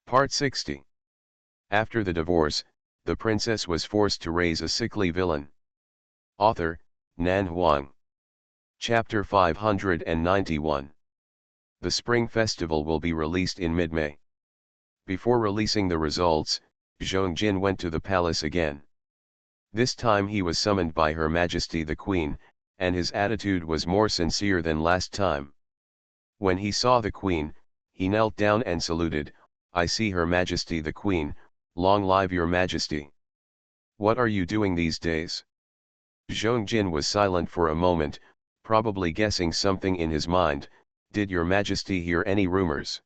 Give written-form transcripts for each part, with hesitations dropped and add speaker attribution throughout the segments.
Speaker 1: Part 60. After the divorce, the princess was forced to raise a sickly villain. Author, Nan Huang. Chapter 591. The Spring Festival will be released in mid-May. Before releasing the results, Zhongjin went to the palace again. This time he was summoned by Her Majesty the Queen, and his attitude was more sincere than last time. When he saw the Queen, he knelt down and saluted, "I see Her Majesty the Queen, long live your Majesty. What are you doing these days?" Zhongjin was silent for a moment, probably guessing something in his mind. "Did your Majesty hear any rumors?"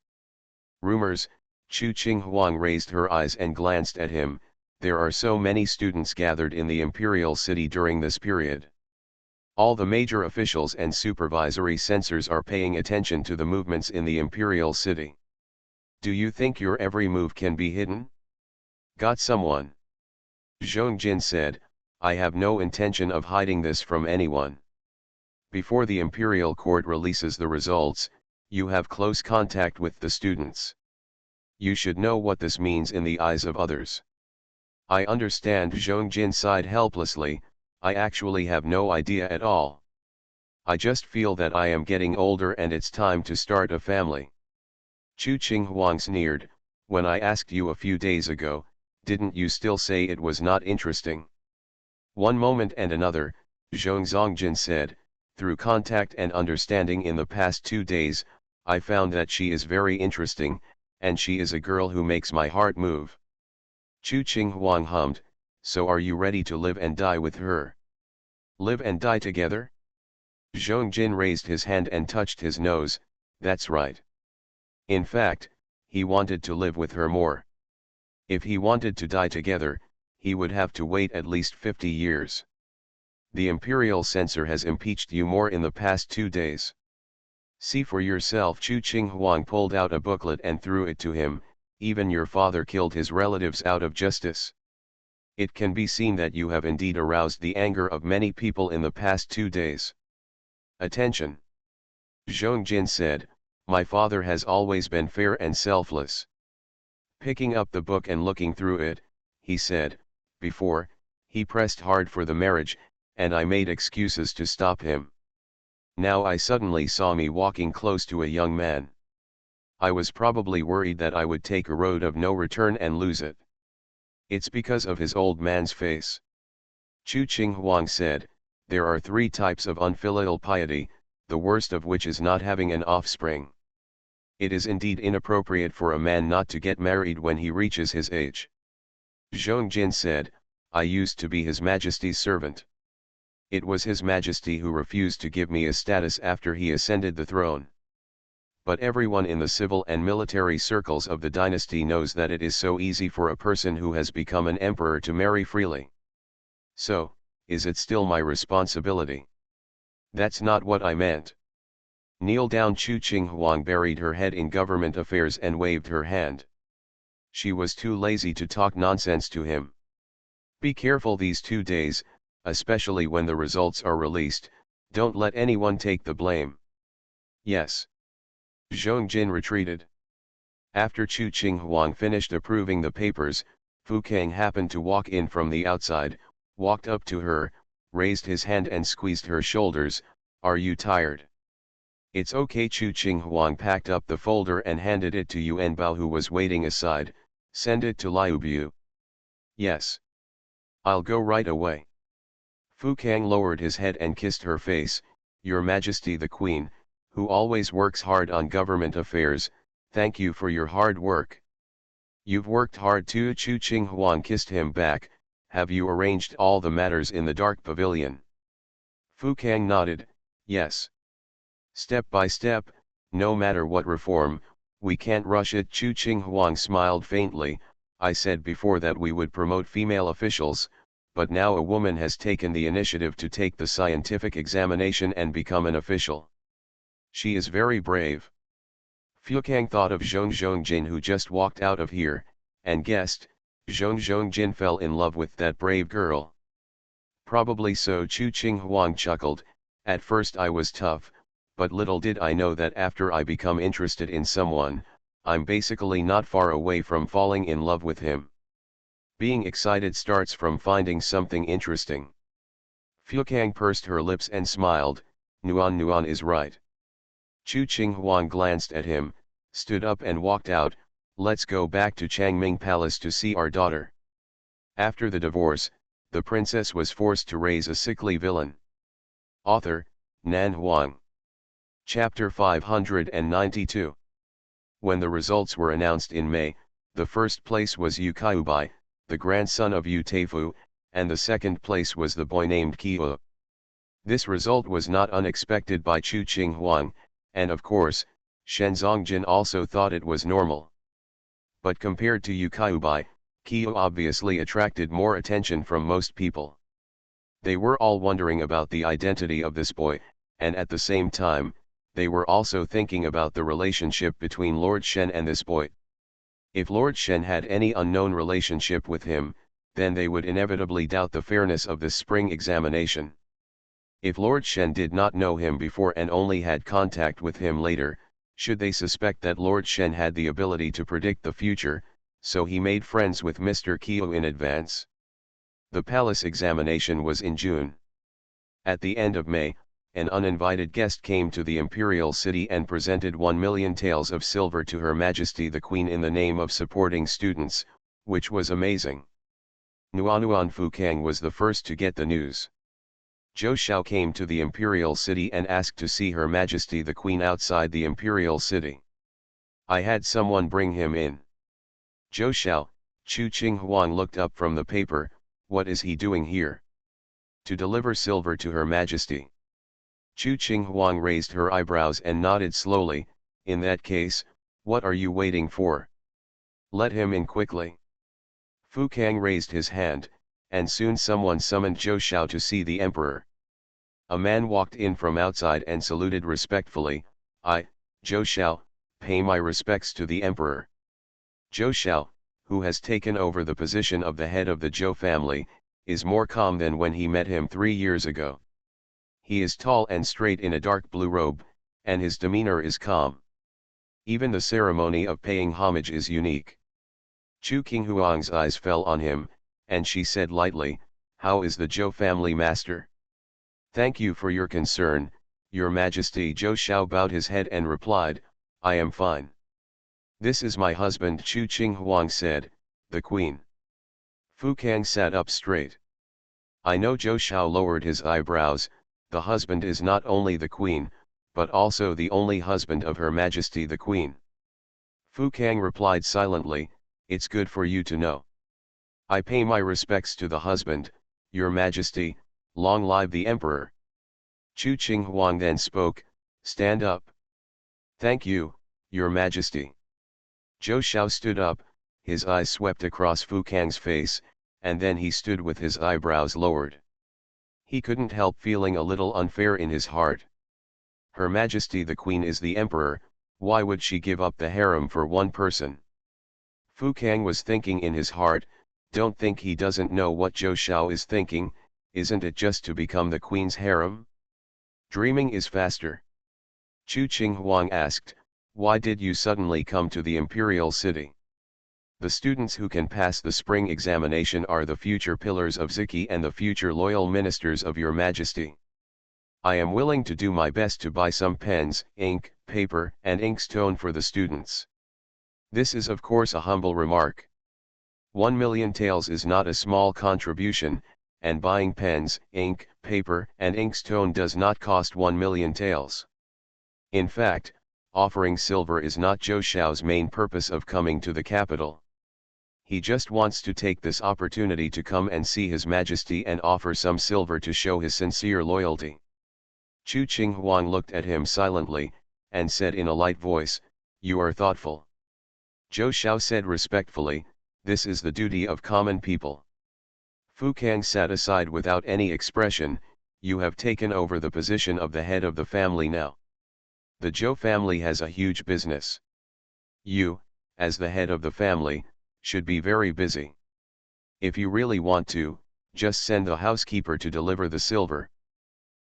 Speaker 1: "Rumors?" Chu Qinghuang raised her eyes and glanced at him. "There are so many students gathered in the imperial city during this period. All the major officials and supervisory censors are paying attention to the movements in the imperial city. Do you think your every move can be hidden?" "Got someone?" Zhongjin said, "I have no intention of hiding this from anyone. Before the imperial court releases the results, you have close contact with the students. You should know what this means in the eyes of others." "I understand." Zhongjin sighed helplessly. "I actually have no idea at all. I just feel that I am getting older and it's time to start a family." Chu Qinghuang sneered, "When I asked you a few days ago, didn't you still say it was not interesting?" "One moment and another," Zhongjin said, "through contact and understanding in the past 2 days, I found that she is very interesting, and she is a girl who makes my heart move." Chu Qinghuang hummed, "So are you ready to live and die with her?" "Live and die together?" Zhongjin raised his hand and touched his nose. "That's right." In fact, he wanted to live with her more. If he wanted to die together, he would have to wait at least 50 years. The imperial censor has impeached you more in the past 2 days. See for yourself. Chu Qinghuang pulled out a booklet and threw it to him. "Even your father killed his relatives out of justice. It can be seen that you have indeed aroused the anger of many people in the past 2 days. Attention!" Zhongjin said, "My father has always been fair and selfless." Picking up the book and looking through it, he said, "Before, he pressed hard for the marriage, and I made excuses to stop him. Now I suddenly saw me walking close to a young man. I was probably worried that I would take a road of no return and lose it. It's because of his old man's face." Chu Qinghuang said, "There are 3 types of unfilial piety, the worst of which is not having an offspring. It is indeed inappropriate for a man not to get married when he reaches his age." Zhongjin said, "I used to be His Majesty's servant. It was His Majesty who refused to give me a status after he ascended the throne. But everyone in the civil and military circles of the dynasty knows that it is so easy for a person who has become an emperor to marry freely. So, is it still my responsibility?" "That's not what I meant." "Kneel down." Chu Qinghuang buried her head in government affairs and waved her hand. She was too lazy to talk nonsense to him. "Be careful these 2 days, especially when the results are released. Don't let anyone take the blame." "Yes." Zhongjin retreated. After Chu Qinghuang finished approving the papers, Fu Kang happened to walk in from the outside, walked up to her, raised his hand and squeezed her shoulders. "Are you tired?" "It's okay." Chu Qinghuang packed up the folder and handed it to Yuan Bao, who was waiting aside. "Send it to Liu Bu." "Yes. I'll go right away." Fu Kang lowered his head and kissed her face. "Your Majesty the Queen, who always works hard on government affairs, thank you for your hard work." "You've worked hard too." Chu Qinghuang kissed him back. "Have you arranged all the matters in the dark pavilion?" Fu Kang nodded, "Yes. Step by step, no matter what reform, we can't rush it." Chu Qinghuang smiled faintly. "I said before that we would promote female officials, but now a woman has taken the initiative to take the scientific examination and become an official. She is very brave." Fu Kang thought of Zhongjin, who just walked out of here, and guessed, Zhongjin fell in love with that brave girl. "Probably so." Chu Qinghuang chuckled. "At first I was tough, but little did I know that after I become interested in someone, I'm basically not far away from falling in love with him. Being excited starts from finding something interesting. Fukang pursed her lips and smiled, Nuan Nuan is right. Chu Qinghuang glanced at him, stood up and walked out, let's go back to Changming Palace to see our daughter. After the divorce, the princess was forced to raise a sickly villain. Author, Nan Huang. Chapter 592. When the results were announced in May, the first place was Yu Kaiubai, the grandson of Yu Teifu, and the second place was the boy named Qiu. This result was not unexpected by Chu Qinghuang, and of course, Shen Zongjin also thought it was normal. But compared to Yu Kaiubai, Qiu obviously attracted more attention from most people. They were all wondering about the identity of this boy, and at the same time, they were also thinking about the relationship between Lord Shen and this boy. If Lord Shen had any unknown relationship with him, then they would inevitably doubt the fairness of this spring examination. If Lord Shen did not know him before and only had contact with him later, should they suspect that Lord Shen had the ability to predict the future, so he made friends with Mr. Qiu in advance? The palace examination was in June. At the end of May, an uninvited guest came to the imperial city and presented 1,000,000 taels of silver to Her Majesty the Queen in the name of supporting students, which was amazing. Nuanuan Fukang was the first to get the news. Zhou Xiao came to the imperial city and asked to see Her Majesty the Queen outside the imperial city. I had someone bring him in. Zhou Xiao, Chu Qinghuang looked up from the paper, what is he doing here? To deliver silver to Her Majesty. Chu Qinghuang raised her eyebrows and nodded slowly, in that case, what are you waiting for? Let him in quickly. Fukang raised his hand, and soon someone summoned Zhou Xiao to see the emperor. A man walked in from outside and saluted respectfully, I, Zhou Xiao, pay my respects to the emperor. Zhou Xiao, who has taken over the position of the head of the Zhou family, is more calm than when he met him 3 years ago. He is tall and straight in a dark blue robe, and his demeanor is calm. Even the ceremony of paying homage is unique. Chu Qinghuang's eyes fell on him, and she said lightly, how is the Zhou family master? Thank you for your concern, Your Majesty. Zhou Xiao bowed his head and replied, I am fine. This is my husband, Chu Qinghuang said, the Queen. Fukang sat up straight. I know. Zhou Xiao lowered his eyebrows, the husband is not only the Queen, but also the only husband of Her Majesty the Queen. Fukang replied silently, it's good for you to know. I pay my respects to the husband, Your Majesty, long live the Emperor. Chu Qinghuang then spoke, stand up. Thank you, Your Majesty. Zhou Xiao stood up, his eyes swept across Fukang's face, and then he stood with his eyebrows lowered. He couldn't help feeling a little unfair in his heart. Her Majesty the Queen is the Emperor, why would she give up the harem for one person? Fukang was thinking in his heart, don't think he doesn't know what Zhou Xiao is thinking, isn't it just to become the Queen's harem? Dreaming is faster. Chu Qinghuang asked, why did you suddenly come to the imperial city? The students who can pass the spring examination are the future pillars of Ziki and the future loyal ministers of Your Majesty. I am willing to do my best to buy some pens, ink, paper, and inkstone for the students. This is of course a humble remark. 1,000,000 taels is not a small contribution, and buying pens, ink, paper, and inkstone does not cost 1,000,000 taels. In fact, offering silver is not Zhou Xiao's main purpose of coming to the capital. He just wants to take this opportunity to come and see His Majesty and offer some silver to show his sincere loyalty. Chu Qinghuang looked at him silently, and said in a light voice, you are thoughtful. Zhou Xiao said respectfully, this is the duty of common people. Fukang sat aside without any expression, you have taken over the position of the head of the family now. The Zhou family has a huge business. You, as the head of the family, should be very busy. If you really want to, just send the housekeeper to deliver the silver.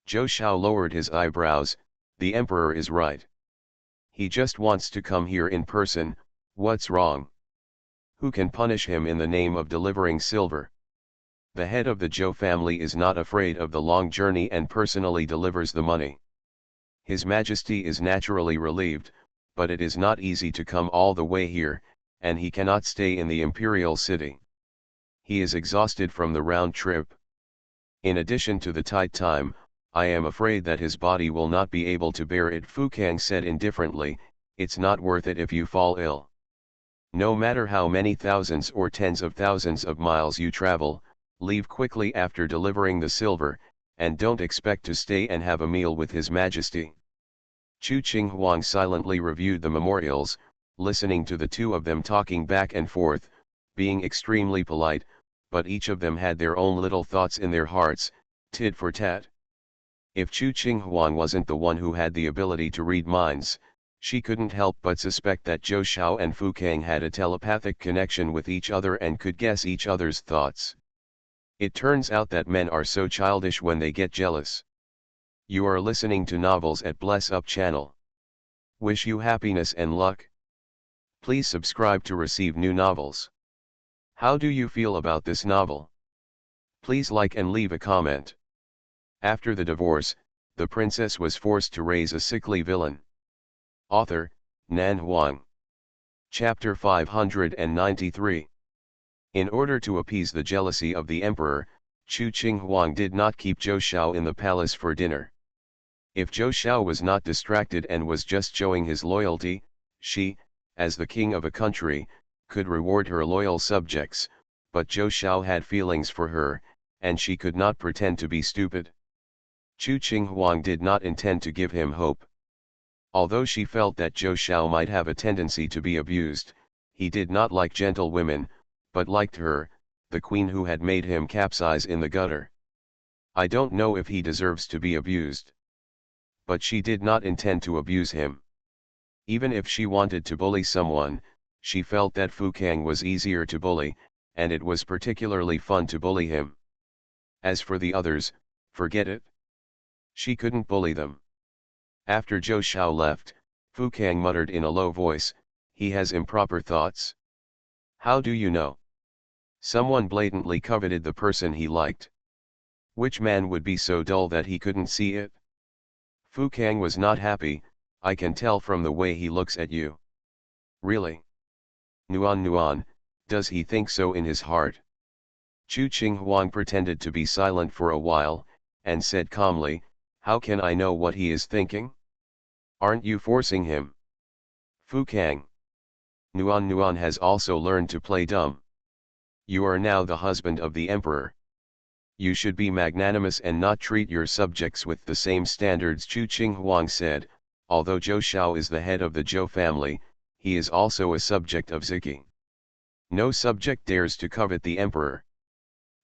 Speaker 1: Zhou Xiao lowered his eyebrows, the emperor is right. He just wants to come here in person, What's wrong? Who can punish him in the name of delivering silver? The head of the Zhou family is not afraid of the long journey and personally delivers the money. His Majesty is naturally relieved, but it is not easy to come all the way here, and he cannot stay in the imperial city. He is exhausted from the round trip. In addition to the tight time, I am afraid that his body will not be able to bear it. Fu Kang said indifferently, it's not worth it if you fall ill. No matter how many thousands or tens of thousands of miles you travel, leave quickly after delivering the silver, and don't expect to stay and have a meal with His Majesty. Chu Qinghuang silently reviewed the memorials, listening to the two of them talking back and forth, being extremely polite, but each of them had their own little thoughts in their hearts, tit for tat. If Chu Qinghuang wasn't the one who had the ability to read minds, she couldn't help but suspect that Zhou Xiao and Fu Kang had a telepathic connection with each other and could guess each other's thoughts. It turns out that men are so childish when they get jealous. You are listening to Novels at Bless Up channel. Wish you happiness and luck. Please subscribe to receive new novels. How do you feel about this novel? Please like and leave a comment. After the divorce, the princess was forced to raise a sickly villain. Author, Nan Huang. Chapter 593. In order to appease the jealousy of the emperor, Chu Qinghuang did not keep Zhou Xiao in the palace for dinner. If Zhou Xiao was not distracted and was just showing his loyalty, she, as the king of a country, could reward her loyal subjects, but Zhou Xiao had feelings for her, and she could not pretend to be stupid. Chu Qinghuang did not intend to give him hope. Although she felt that Zhou Xiao might have a tendency to be abused, he did not like gentle women, but liked her, the queen who had made him capsize in the gutter. I don't know if he deserves to be abused. But she did not intend to abuse him. Even if she wanted to bully someone, she felt that Fu Kang was easier to bully, and it was particularly fun to bully him. As for the others, forget it. She couldn't bully them. After Zhou Xiao left, Fu Kang muttered in a low voice, he has improper thoughts. How do you know? Someone blatantly coveted the person he liked. Which man would be so dull that he couldn't see it? Fu Kang was not happy, I can tell from the way he looks at you. Really? Nuan, does he think so in his heart? Chu Qinghuang pretended to be silent for a while, and said calmly, how can I know what he is thinking? Aren't you forcing him? Fu Kang. Nuan has also learned to play dumb. You are now the husband of the emperor. You should be magnanimous and not treat your subjects with the same standards. Chu Qinghuang said, although Zhou Xiao is the head of the Zhou family, he is also a subject of Ziki. No subject dares to covet the emperor.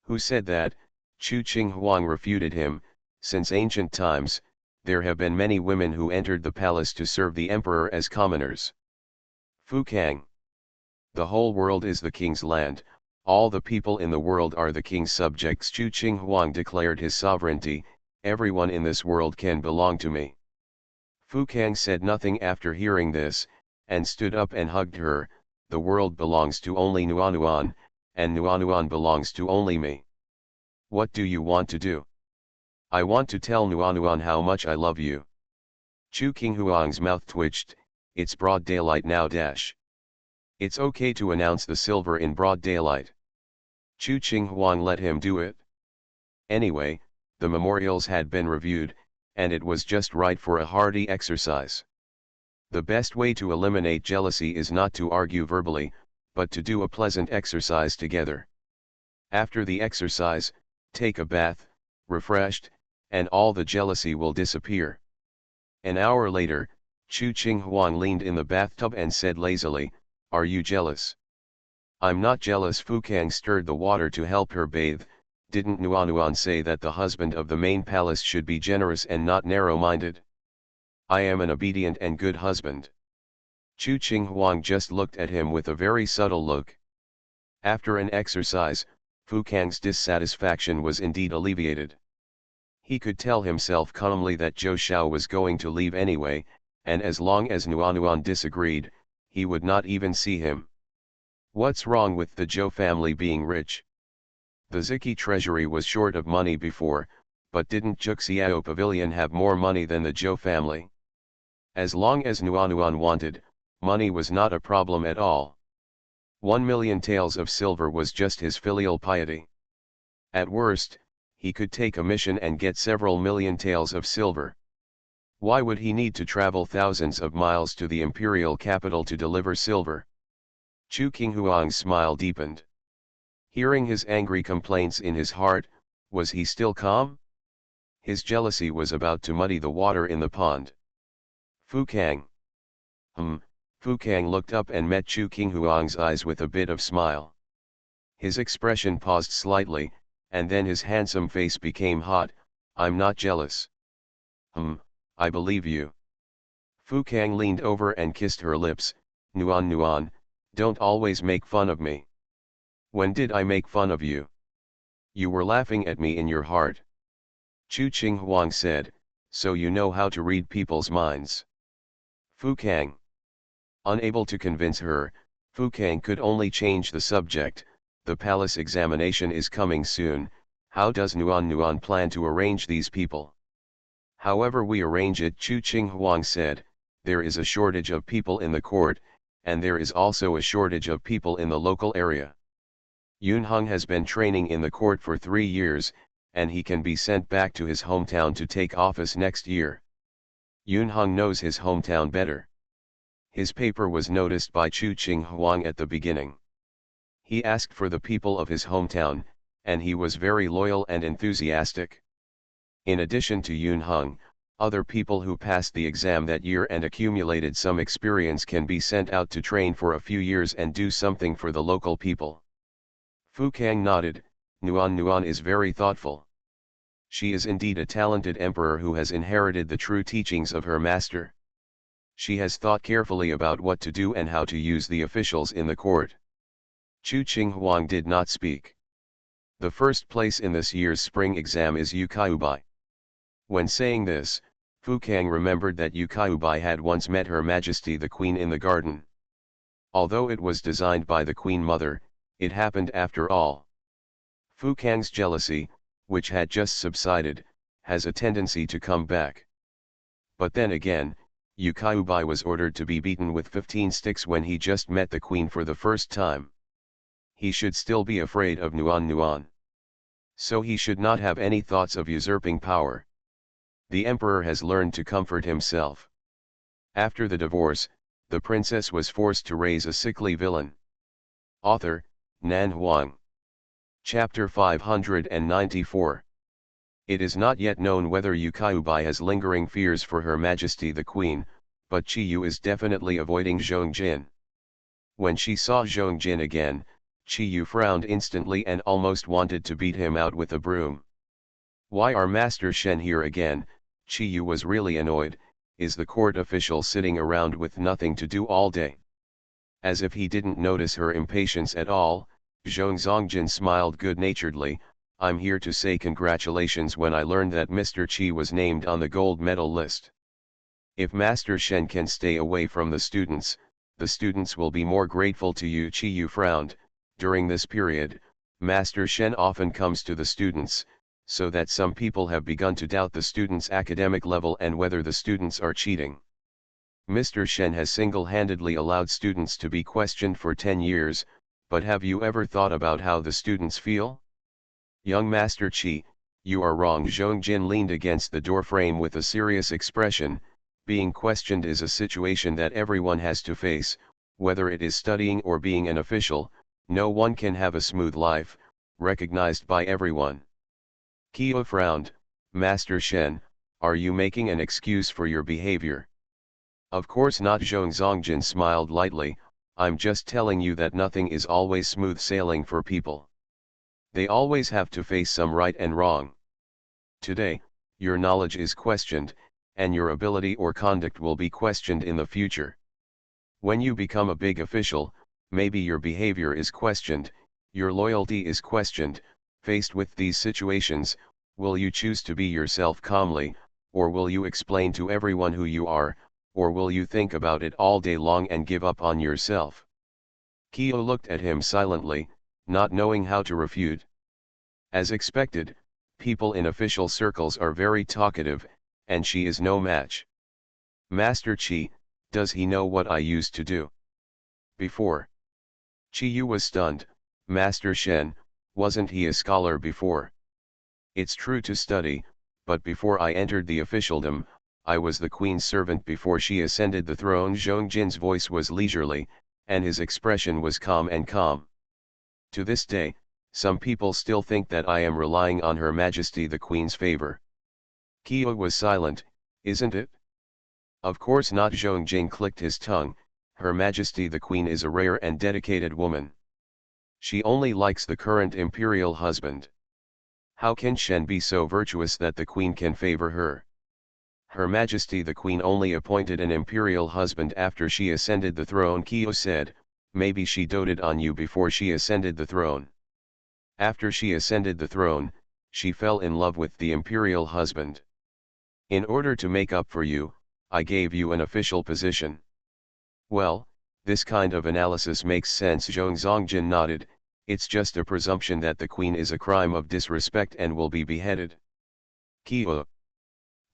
Speaker 1: Who said that? Chu Qinghuang refuted him, since ancient times, there have been many women who entered the palace to serve the emperor as commoners. Fu Kang. The whole world is the king's land. All the people in the world are the king's subjects. Chu Qinghuang declared his sovereignty, everyone in this world can belong to me. Fu Kang said nothing after hearing this, and stood up and hugged her, the world belongs to only Nuan, and Nuan belongs to only me. What do you want to do? I want to tell Nuan how much I love you. Chu Qinghuang's mouth twitched, it's broad daylight now. It's okay to announce the silver in broad daylight. Chu Qinghuang let him do it. Anyway, the memorials had been reviewed, and it was just right for a hearty exercise. The best way to eliminate jealousy is not to argue verbally, but to do a pleasant exercise together. After the exercise, take a bath, refreshed, and all the jealousy will disappear. An hour later, Chu Qinghuang leaned in the bathtub and said lazily, are you jealous? I'm not jealous. Fu Kang stirred the water to help her bathe. Didn't Nuan say that the husband of the main palace should be generous and not narrow-minded? I am an obedient and good husband. Chu Qinghuang just looked at him with a very subtle look. After an exercise, Fu Kang's dissatisfaction was indeed alleviated. He could tell himself calmly that Zhou Xiao was going to leave anyway, and as long as Nuan disagreed, he would not even see him. What's wrong with the Zhou family being rich? The Ziki treasury was short of money before, but didn't Juxiao Pavilion have more money than the Zhou family? As long as Nuanuan wanted, money was not a problem at all. 1,000,000 taels of silver was just his filial piety. At worst, he could take a mission and get several million taels of silver. Why would he need to travel thousands of miles to the imperial capital to deliver silver? Chu Qinghuang's smile deepened. Hearing his angry complaints in his heart, was he still calm? His jealousy was about to muddy the water in the pond. Fu Kang. Fu Kang looked up and met Chu Qinghuang's eyes with a bit of smile. His expression paused slightly, and then his handsome face became hot. I'm not jealous. I believe you. Fu Kang leaned over and kissed her lips. Nuan, don't always make fun of me. When did I make fun of you? You were laughing at me in your heart. Chu Qinghuang said, so you know how to read people's minds. Fu Kang. Unable to convince her, Fu Kang could only change the subject. The palace examination is coming soon. How does Nuan plan to arrange these people? However we arrange it, Chu Qinghuang said, there is a shortage of people in the court, and there is also a shortage of people in the local area. Yun Heng has been training in the court for 3 years, and he can be sent back to his hometown to take office next year. Yun Heng knows his hometown better. His paper was noticed by Chu Qinghuang at the beginning. He asked for the people of his hometown, and he was very loyal and enthusiastic. In addition to Yun Heng, other people who passed the exam that year and accumulated some experience can be sent out to train for a few years and do something for the local people. Fu Kang nodded. Nuan is very thoughtful. She is indeed a talented emperor who has inherited the true teachings of her master. She has thought carefully about what to do and how to use the officials in the court. Chu Qinghuang did not speak. The first place in this year's spring exam is Yukaiubai. When saying this, Fu Kang remembered that Yukaiubai had once met Her Majesty the Queen in the garden. Although it was designed by the Queen Mother, it happened after all. Fu Kang's jealousy, which had just subsided, has a tendency to come back. But then again, Yukaiubai was ordered to be beaten with 15 sticks when he just met the Queen for the first time. He should still be afraid of Nuan. So he should not have any thoughts of usurping power. The emperor has learned to comfort himself. After the divorce, the princess was forced to raise a sickly villain. Author, Nan Huang. Chapter 594. It is not yet known whether Yukaiubai has lingering fears for Her Majesty the Queen, but Chi Yu is definitely avoiding Zhongjin. When she saw Zhongjin again, Chi Yu frowned instantly and almost wanted to beat him out with a broom. Why are Master Shen here again? Chi Yu was really annoyed. Is the court official sitting around with nothing to do all day? As if he didn't notice her impatience at all, Zhongjin smiled good-naturedly. I'm here to say congratulations when I learned that Mr. Qi was named on the gold medal list. If Master Shen can stay away from the students will be more grateful to you. Qi Yu frowned. During this period, Master Shen often comes to the students, so that some people have begun to doubt the students' academic level and whether the students are cheating. Mr. Shen has single-handedly allowed students to be questioned for 10 years, but have you ever thought about how the students feel? Young Master Qi, you are wrong. Zhongjin leaned against the doorframe with a serious expression. Being questioned is a situation that everyone has to face, whether it is studying or being an official. No one can have a smooth life, recognized by everyone. Qi frowned. Master Shen, are you making an excuse for your behavior? Of course not. Zhongjin smiled lightly. I'm just telling you that nothing is always smooth sailing for people. They always have to face some right and wrong. Today, your knowledge is questioned, and your ability or conduct will be questioned in the future. When you become a big official, maybe your behavior is questioned, your loyalty is questioned. Faced with these situations, will you choose to be yourself calmly, or will you explain to everyone who you are, or will you think about it all day long and give up on yourself? Kyo looked at him silently, not knowing how to refute. As expected, people in official circles are very talkative, and she is no match. Master Chi, does he know what I used to do before? Chi Yu was stunned. Master Shen, wasn't he a scholar before? It's true to study, but before I entered the officialdom, I was the queen's servant before she ascended the throne. Zhongjin's voice was leisurely, and his expression was calm and calm. To this day, some people still think that I am relying on Her Majesty the Queen's favor. Kyo was silent. Isn't it? Of course not. Zhongjin clicked his tongue. Her Majesty the Queen is a rare and dedicated woman. She only likes the current imperial husband. How can Shen be so virtuous that the Queen can favor her? Her Majesty the Queen only appointed an imperial husband after she ascended the throne. Kyo said, maybe she doted on you before she ascended the throne. After she ascended the throne, she fell in love with the imperial husband. In order to make up for you, I gave you an official position. Well, this kind of analysis makes sense. Zhongjin nodded. It's just a presumption that the queen is a crime of disrespect and will be beheaded. Kyo.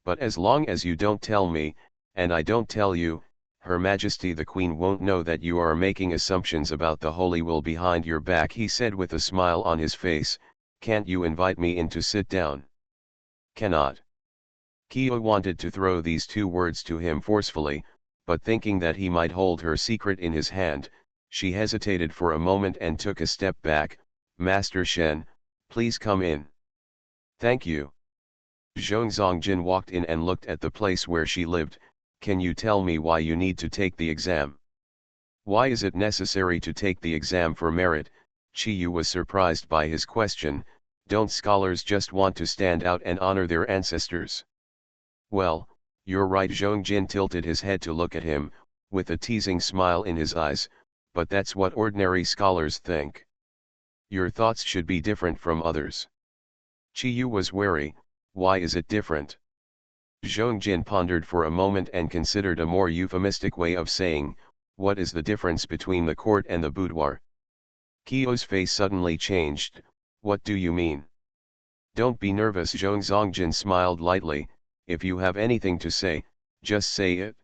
Speaker 1: But as long as you don't tell me, and I don't tell you, Her Majesty the Queen won't know that you are making assumptions about the holy will behind your back, he said with a smile on his face. Can't you invite me in to sit down? Cannot. Kyo wanted to throw these two words to him forcefully, but thinking that he might hold her secret in his hand, she hesitated for a moment and took a step back. Master Shen, please come in. Thank you. Zhongjin walked in and looked at the place where she lived. Can you tell me why you need to take the exam? Why is it necessary to take the exam for merit? Chi Yu was surprised by his question. Don't scholars just want to stand out and honor their ancestors? Well, you're right. Zhongjin tilted his head to look at him, with a teasing smile in his eyes, but that's what ordinary scholars think. Your thoughts should be different from others. Chi Yu was wary. Why is it different? Zhongjin pondered for a moment and considered a more euphemistic way of saying, what is the difference between the court and the boudoir? Kyo's face suddenly changed. What do you mean? Don't be nervous. Zhongjin smiled lightly. If you have anything to say, just say it.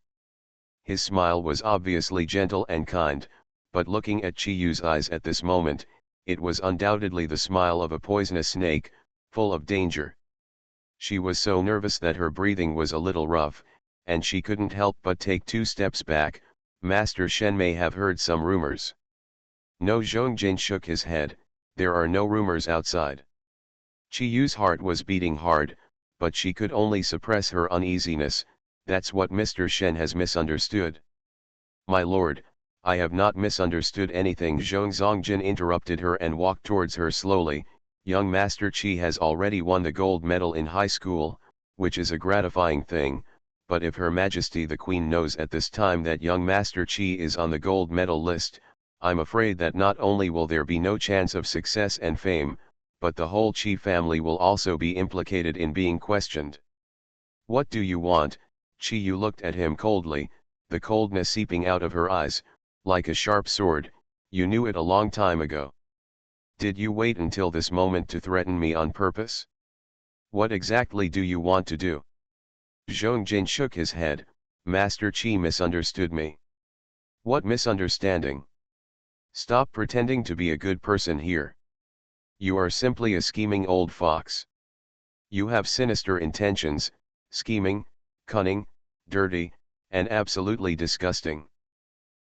Speaker 1: His smile was obviously gentle and kind, but looking at Chi Yu's eyes at this moment, it was undoubtedly the smile of a poisonous snake, full of danger. She was so nervous that her breathing was a little rough, and she couldn't help but take 2 steps back. Master Shen may have heard some rumors. No. Zhongjin shook his head. There are no rumors outside. Chi Yu's heart was beating hard, but she could only suppress her uneasiness. That's what Mr. Shen has misunderstood. My lord, I have not misunderstood anything. Zhongjin interrupted her and walked towards her slowly. Young Master Chi has already won the gold medal in high school, which is a gratifying thing, but if Her Majesty the Queen knows at this time that young Master Chi is on the gold medal list, I'm afraid that not only will there be no chance of success and fame, but the whole Chi family will also be implicated in being questioned. What do you want? Chi Yu looked at him coldly, the coldness seeping out of her eyes, like a sharp sword. You knew it a long time ago. Did you wait until this moment to threaten me on purpose? What exactly do you want to do? Zhongjin shook his head. Master Chi misunderstood me. What misunderstanding? Stop pretending to be a good person here. You are simply a scheming old fox. You have sinister intentions, scheming, cunning, dirty, and absolutely disgusting.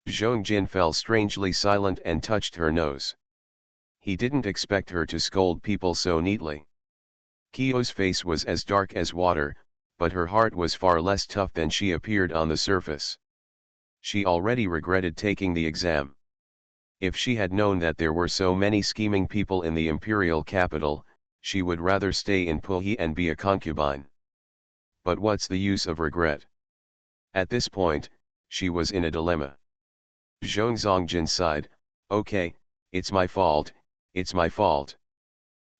Speaker 1: Zhongjin fell strangely silent and touched her nose. He didn't expect her to scold people so neatly. Kyo's face was as dark as water, but her heart was far less tough than she appeared on the surface. She already regretted taking the exam. If she had known that there were so many scheming people in the imperial capital, she would rather stay in Puyi and be a concubine. But what's the use of regret? At this point, she was in a dilemma. Zhongjin sighed. Okay, it's my fault. It's my fault.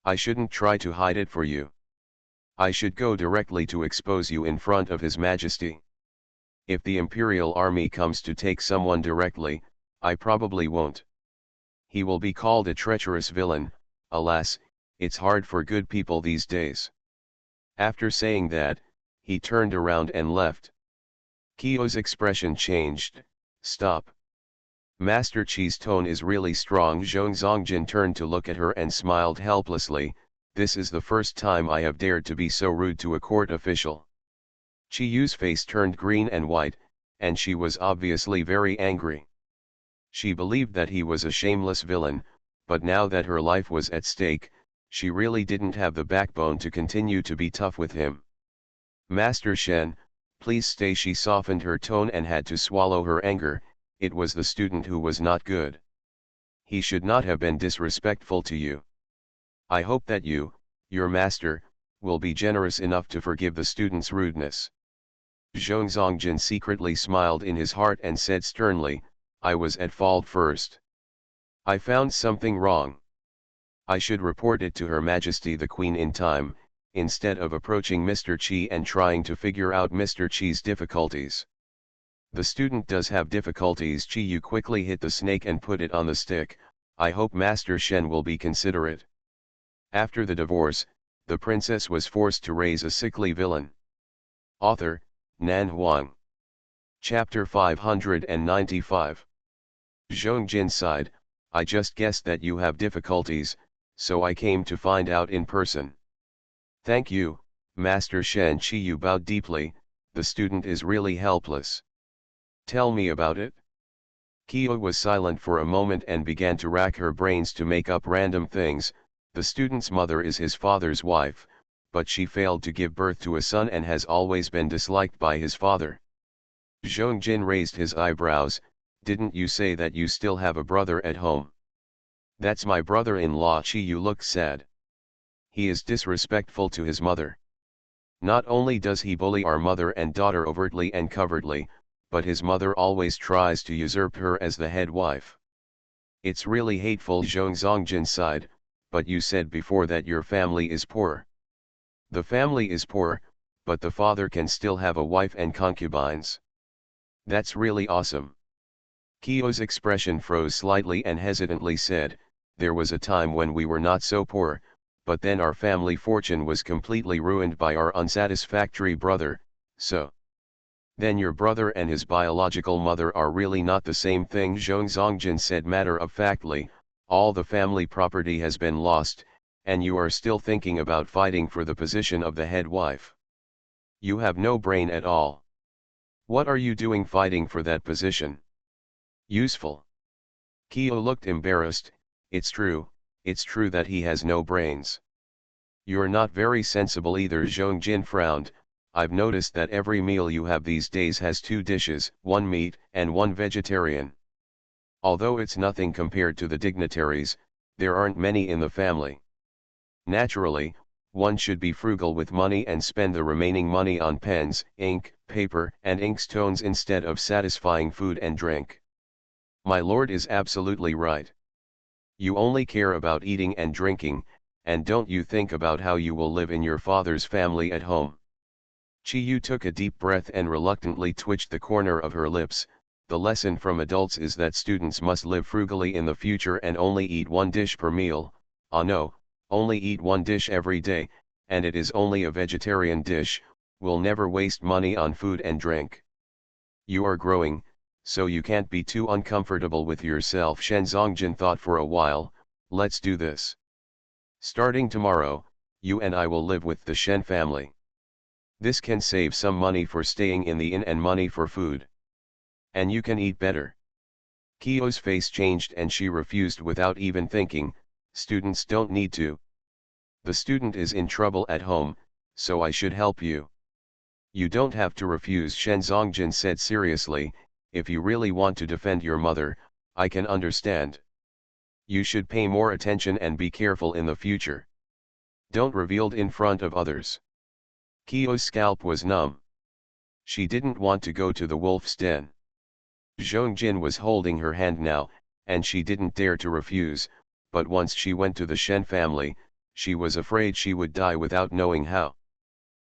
Speaker 1: I shouldn't try to hide it for you. I should go directly to expose you in front of His Majesty. If the Imperial Army comes to take someone directly, I probably won't. He will be called a treacherous villain. Alas, it's hard for good people these days. After saying that, he turned around and left. Kyo's expression changed. Stop. Master Chi's tone is really strong. Zhong Zongjin turned to look at her and smiled helplessly. This is the first time I have dared to be so rude to a court official. Chi Yu's face turned green and white, and she was obviously very angry. She believed that he was a shameless villain, but now that her life was at stake, she really didn't have the backbone to continue to be tough with him. Master Shen, please stay. She softened her tone and had to swallow her anger. It was the student who was not good. He should not have been disrespectful to you. I hope that you, your master, will be generous enough to forgive the student's rudeness. Zhong Zongjin secretly smiled in his heart and said sternly, I was at fault first. I found something wrong. I should report it to Her Majesty the Queen in time, instead of approaching Mr. Chi and trying to figure out Mr. Chi's difficulties. The student does have difficulties. Chi Yu quickly hit the snake and put it on the stick. I hope Master Shen will be considerate. After the divorce, the princess was forced to raise a sickly villain. Author, Nan Huang. Chapter 595. Zhong Jin sighed, I just guessed that you have difficulties, so I came to find out in person. Thank you, Master Shen. Chi Yu bowed deeply. The student is really helpless. Tell me about it. Kyo was silent for a moment and began to rack her brains to make up random things. The student's mother is his father's wife, but she failed to give birth to a son and has always been disliked by his father. Zhong Jin raised his eyebrows. Didn't you say that you still have a brother at home? That's my brother-in-law. Chi Yu looked sad. He is disrespectful to his mother. Not only does he bully our mother and daughter overtly and covertly, but his mother always tries to usurp her as the head wife. It's really hateful. Zhong Zongjin sighed, but you said before that your family is poor. The family is poor, but the father can still have a wife and concubines. That's really awesome. Kyo's expression froze slightly and hesitantly said, there was a time when we were not so poor, but then our family fortune was completely ruined by our unsatisfactory brother, so. Then your brother and his biological mother are really not the same thing. Zhong Zongjin said matter-of-factly, all the family property has been lost, and you are still thinking about fighting for the position of the head wife. You have no brain at all. What are you doing fighting for that position? Useful. Kyo looked embarrassed. It's true that he has no brains. You're not very sensible either. Zhong Jin frowned. I've noticed that every meal you have these days has 2 dishes, 1 meat and 1 vegetarian. Although it's nothing compared to the dignitaries, there aren't many in the family. Naturally, one should be frugal with money and spend the remaining money on pens, ink, paper and inkstones instead of satisfying food and drink. My lord is absolutely right. You only care about eating and drinking, and don't you think about how you will live in your father's family at home. Chi Yu took a deep breath and reluctantly twitched the corner of her lips. The lesson from adults is that students must live frugally in the future and only eat 1 dish per meal. Ah no, only eat 1 dish every day, and it is only a vegetarian dish. We'll never waste money on food and drink. You are growing, so you can't be too uncomfortable with yourself. Shen Zongjin thought for a while. Let's do this. Starting tomorrow, you and I will live with the Shen family. This can save some money for staying in the inn and money for food. And you can eat better. Kyo's face changed and she refused without even thinking. Students don't need to. The student is in trouble at home, so I should help you. You don't have to refuse. Shen Zongjin said seriously. If you really want to defend your mother, I can understand. You should pay more attention and be careful in the future. Don't reveal in front of others. Kyo's scalp was numb. She didn't want to go to the wolf's den. Zhong Jin was holding her hand now, and she didn't dare to refuse, but once she went to the Shen family, she was afraid she would die without knowing how.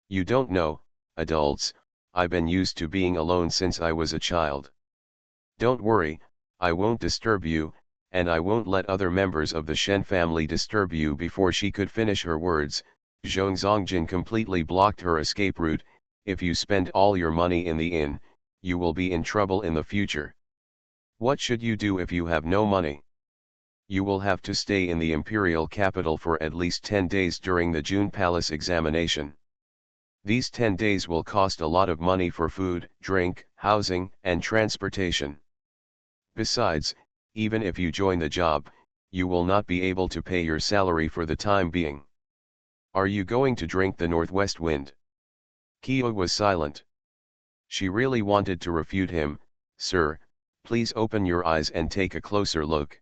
Speaker 1: You don't know, adults, I've been used to being alone since I was a child. Don't worry, I won't disturb you, and I won't let other members of the Shen family disturb you." Before she could finish her words, Zhong Zongjin completely blocked her escape route. "If you spend all your money in the inn, you will be in trouble in the future. What should you do if you have no money? You will have to stay in the imperial capital for at least 10 days during the June Palace examination. These 10 days will cost a lot of money for food, drink, housing, and transportation. Besides, even if you join the job, you will not be able to pay your salary for the time being. Are you going to drink the northwest wind?" Kia was silent. She really wanted to refute him. "Sir, please open your eyes and take a closer look.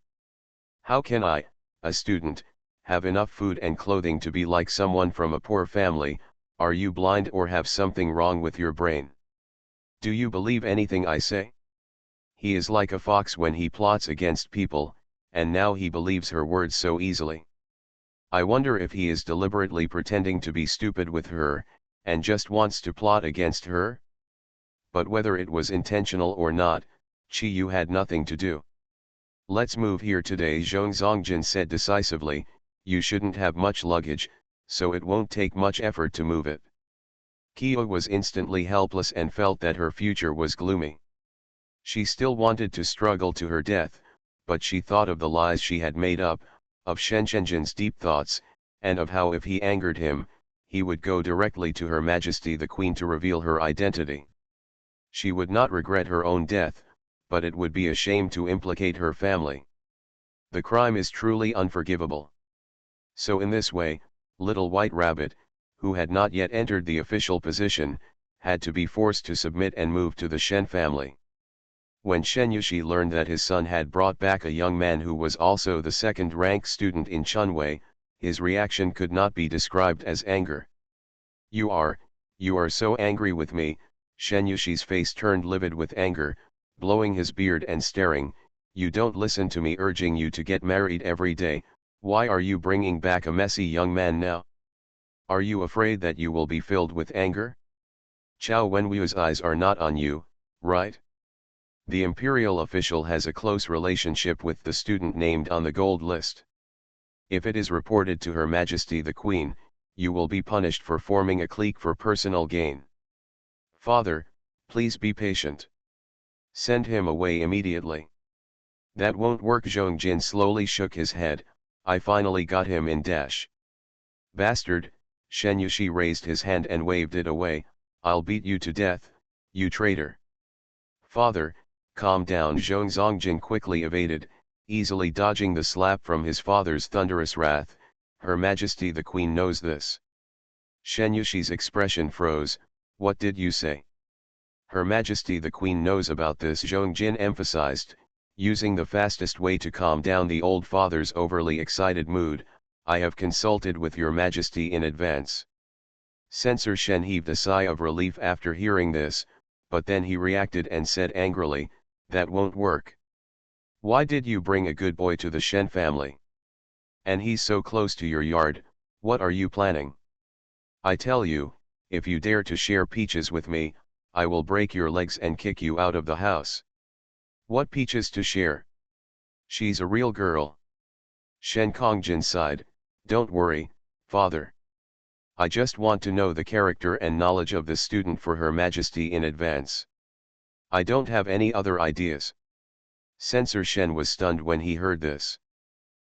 Speaker 1: How can I, a student, have enough food and clothing to be like someone from a poor family? Are you blind or have something wrong with your brain? Do you believe anything I say? He is like a fox when he plots against people, and now he believes her words so easily. I wonder if he is deliberately pretending to be stupid with her, and just wants to plot against her? But whether it was intentional or not, Chi Yu had nothing to do. Let's move here today," Zhong Zongjin said decisively. "You shouldn't have much luggage, so it won't take much effort to move it." Kia was instantly helpless and felt that her future was gloomy. She still wanted to struggle to her death, but she thought of the lies she had made up, of Shenshenzhen's deep thoughts, and of how if he angered him, he would go directly to Her Majesty the Queen to reveal her identity. She would not regret her own death, but it would be a shame to implicate her family. The crime is truly unforgivable. So in this way, Little White Rabbit, who had not yet entered the official position, had to be forced to submit and move to the Shen family. When Shen Yushi learned that his son had brought back a young man who was also the second-rank student in Chunwei, his reaction could not be described as anger. You are so angry with me." Shen Yushi's face turned livid with anger, blowing his beard and staring. "You don't listen to me urging you to get married every day. Why are you bringing back a messy young man now? Are you afraid that you will be filled with anger? Chao Wenwu's eyes are not on you, right? The imperial official has a close relationship with the student named on the gold list. If it is reported to Her Majesty the Queen, you will be punished for forming a clique for personal gain. Father, please be patient. Send him away immediately." "That won't work." Zhong Jin slowly shook his head. "I finally got him in dash." "Bastard!" Shen Yushi raised his hand and waved it away. "I'll beat you to death, you traitor." "Father, calm down." Zhong Zongjin quickly evaded, easily dodging the slap from his father's thunderous wrath. "Her Majesty the Queen knows this." Shen Yushi's expression froze. "What did you say?" "Her Majesty the Queen knows about this," Zhong Jin emphasized, using the fastest way to calm down the old father's overly excited mood. "I have consulted with Your Majesty in advance." Censor Shen heaved a sigh of relief after hearing this, but then he reacted and said angrily, "That won't work. Why did you bring a good boy to the Shen family? And he's so close to your yard, what are you planning? I tell you, if you dare to share peaches with me, I will break your legs and kick you out of the house." "What peaches to share? She's a real girl." Shen Kongjin sighed. "Don't worry, father. I just want to know the character and knowledge of the student for Her Majesty in advance. I don't have any other ideas." Censor Shen was stunned when he heard this.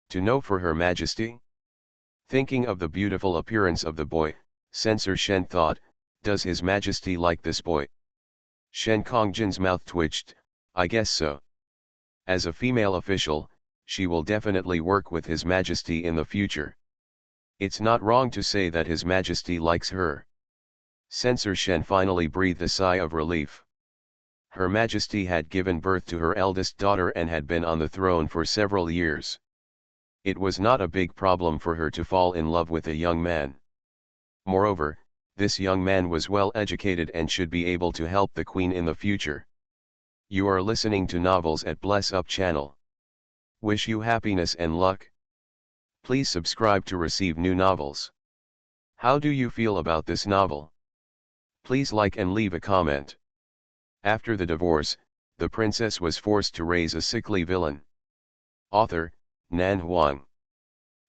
Speaker 1: To know for Her Majesty? Thinking of the beautiful appearance of the boy, Censor Shen thought, does His Majesty like this boy? Shen Kongjin's mouth twitched. "I guess so. As a female official, she will definitely work with His Majesty in the future. It's not wrong to say that His Majesty likes her." Censor Shen finally breathed a sigh of relief. Her Majesty had given birth to her eldest daughter and had been on the throne for several years. It was not a big problem for her to fall in love with a young man. Moreover, this young man was well educated and should be able to help the Queen in the future. You are listening to Novels at Bless Up channel. Wish you happiness and luck. Please subscribe to receive new novels. How do you feel about this novel? Please like and leave a comment. After the divorce, the princess was forced to raise a sickly villain. Author, Nan Huang.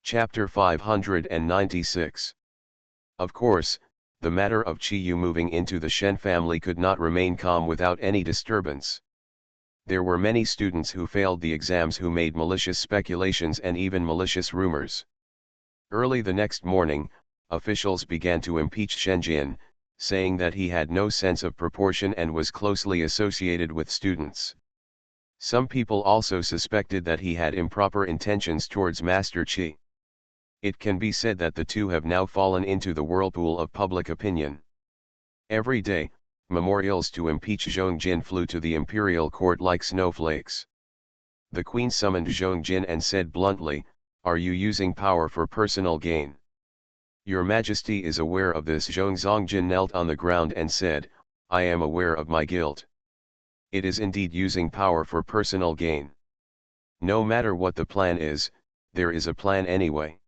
Speaker 1: Chapter 596. Of course, the matter of Qiyu moving into the Shen family could not remain calm without any disturbance. There were many students who failed the exams who made malicious speculations and even malicious rumors. Early the next morning, officials began to impeach Shenjian, saying that he had no sense of proportion and was closely associated with students. Some people also suspected that he had improper intentions towards Master Qi. It can be said that the two have now fallen into the whirlpool of public opinion. Every day, memorials to impeach Zhongjin flew to the imperial court like snowflakes. The queen summoned Zhongjin and said bluntly, "Are you using power for personal gain?" "Your Majesty is aware of this." Zhongjin knelt on the ground and said, "I am aware of my guilt. It is indeed using power for personal gain. No matter what the plan is, there is a plan anyway.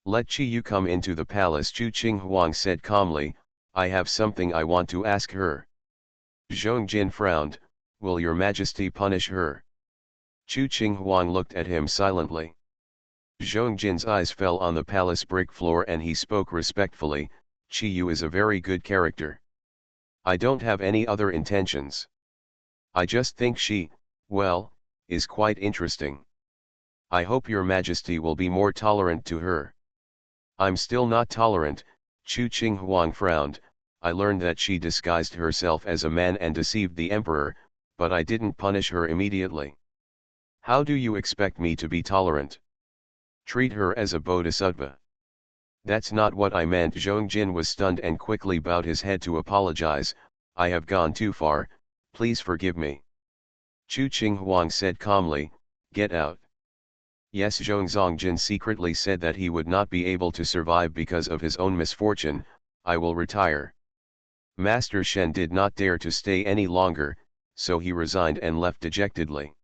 Speaker 1: Let Qiyu come into the palace." Chu Qinghuang said calmly, "I have something I want to ask her." Zhongjin frowned, "Will your Majesty punish her?" Chu Qinghuang looked at him silently. Zhongjin's eyes fell on the palace brick floor and he spoke respectfully, "Qiyu is a very good character. I don't have any other intentions. I just think she, well, is quite interesting. I hope your Majesty will be more tolerant to her." "I'm still not tolerant." Chu Qinghuang frowned, "I learned that she disguised herself as a man and deceived the emperor, but I didn't punish her immediately. How do you expect me to be tolerant? Treat her as a bodhisattva." "That's not what I meant." Zhongjin was stunned and quickly bowed his head to apologize. "I have gone too far, please forgive me." Chu Qinghuang said calmly, "Get out." Yes, Zhongjin secretly said that he would not be able to survive because of his own misfortune. "I will retire." Master Shen did not dare to stay any longer, so he resigned and left dejectedly.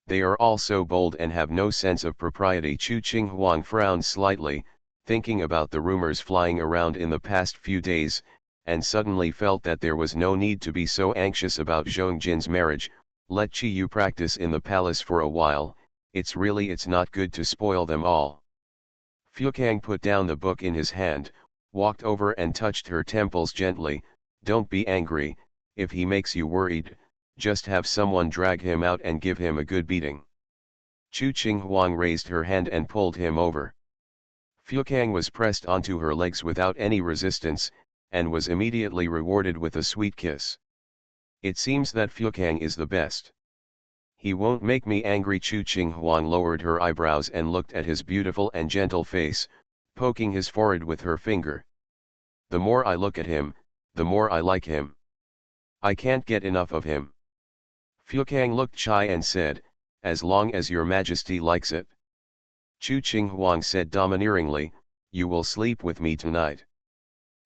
Speaker 1: "They are all so bold and have no sense of propriety." Chu Qinghuang frowned slightly, thinking about the rumors flying around in the past few days, and suddenly felt that there was no need to be so anxious about Zhongjin's marriage. Let Qiyu practice in the palace for a while, it's not good to spoil them all. Fukang put down the book in his hand, walked over and touched her temples gently. "Don't be angry, if he makes you worried, just have someone drag him out and give him a good beating." Chu Qinghuang raised her hand and pulled him over. Fukang was pressed onto her legs without any resistance, and was immediately rewarded with a sweet kiss. "It seems that Fukang is the best. He won't make me angry." Chu Qinghuang lowered her eyebrows and looked at his beautiful and gentle face, poking his forehead with her finger. "The more I look at him, the more I like him. I can't get enough of him." Fukang looked shy and said, "As long as your Majesty likes it." Chu Qinghuang said domineeringly, "You will sleep with me tonight."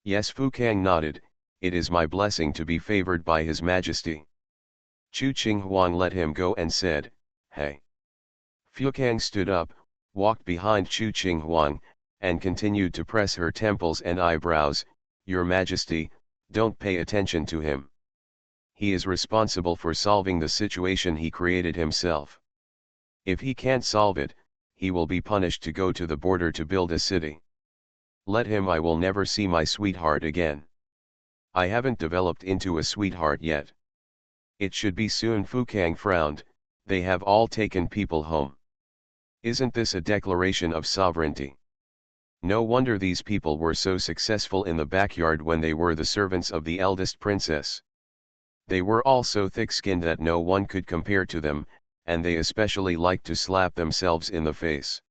Speaker 1: "Yes." Fukang nodded, "It is my blessing to be favored by His Majesty." Chu Qinghuang let him go and said, "Hey." Fukang stood up, walked behind Chu Qinghuang, and continued to press her temples and eyebrows. "Your Majesty, don't pay attention to him. He is responsible for solving the situation he created himself. If he can't solve it, he will be punished to go to the border to build a city. Let him. I will never see my sweetheart again. I haven't developed into a sweetheart yet. It should be soon." Fukang frowned, "They have all taken people home. Isn't this a declaration of sovereignty? No wonder these people were so successful in the backyard when they were the servants of the eldest princess. They were all so thick-skinned that no one could compare to them, and they especially liked to slap themselves in the face."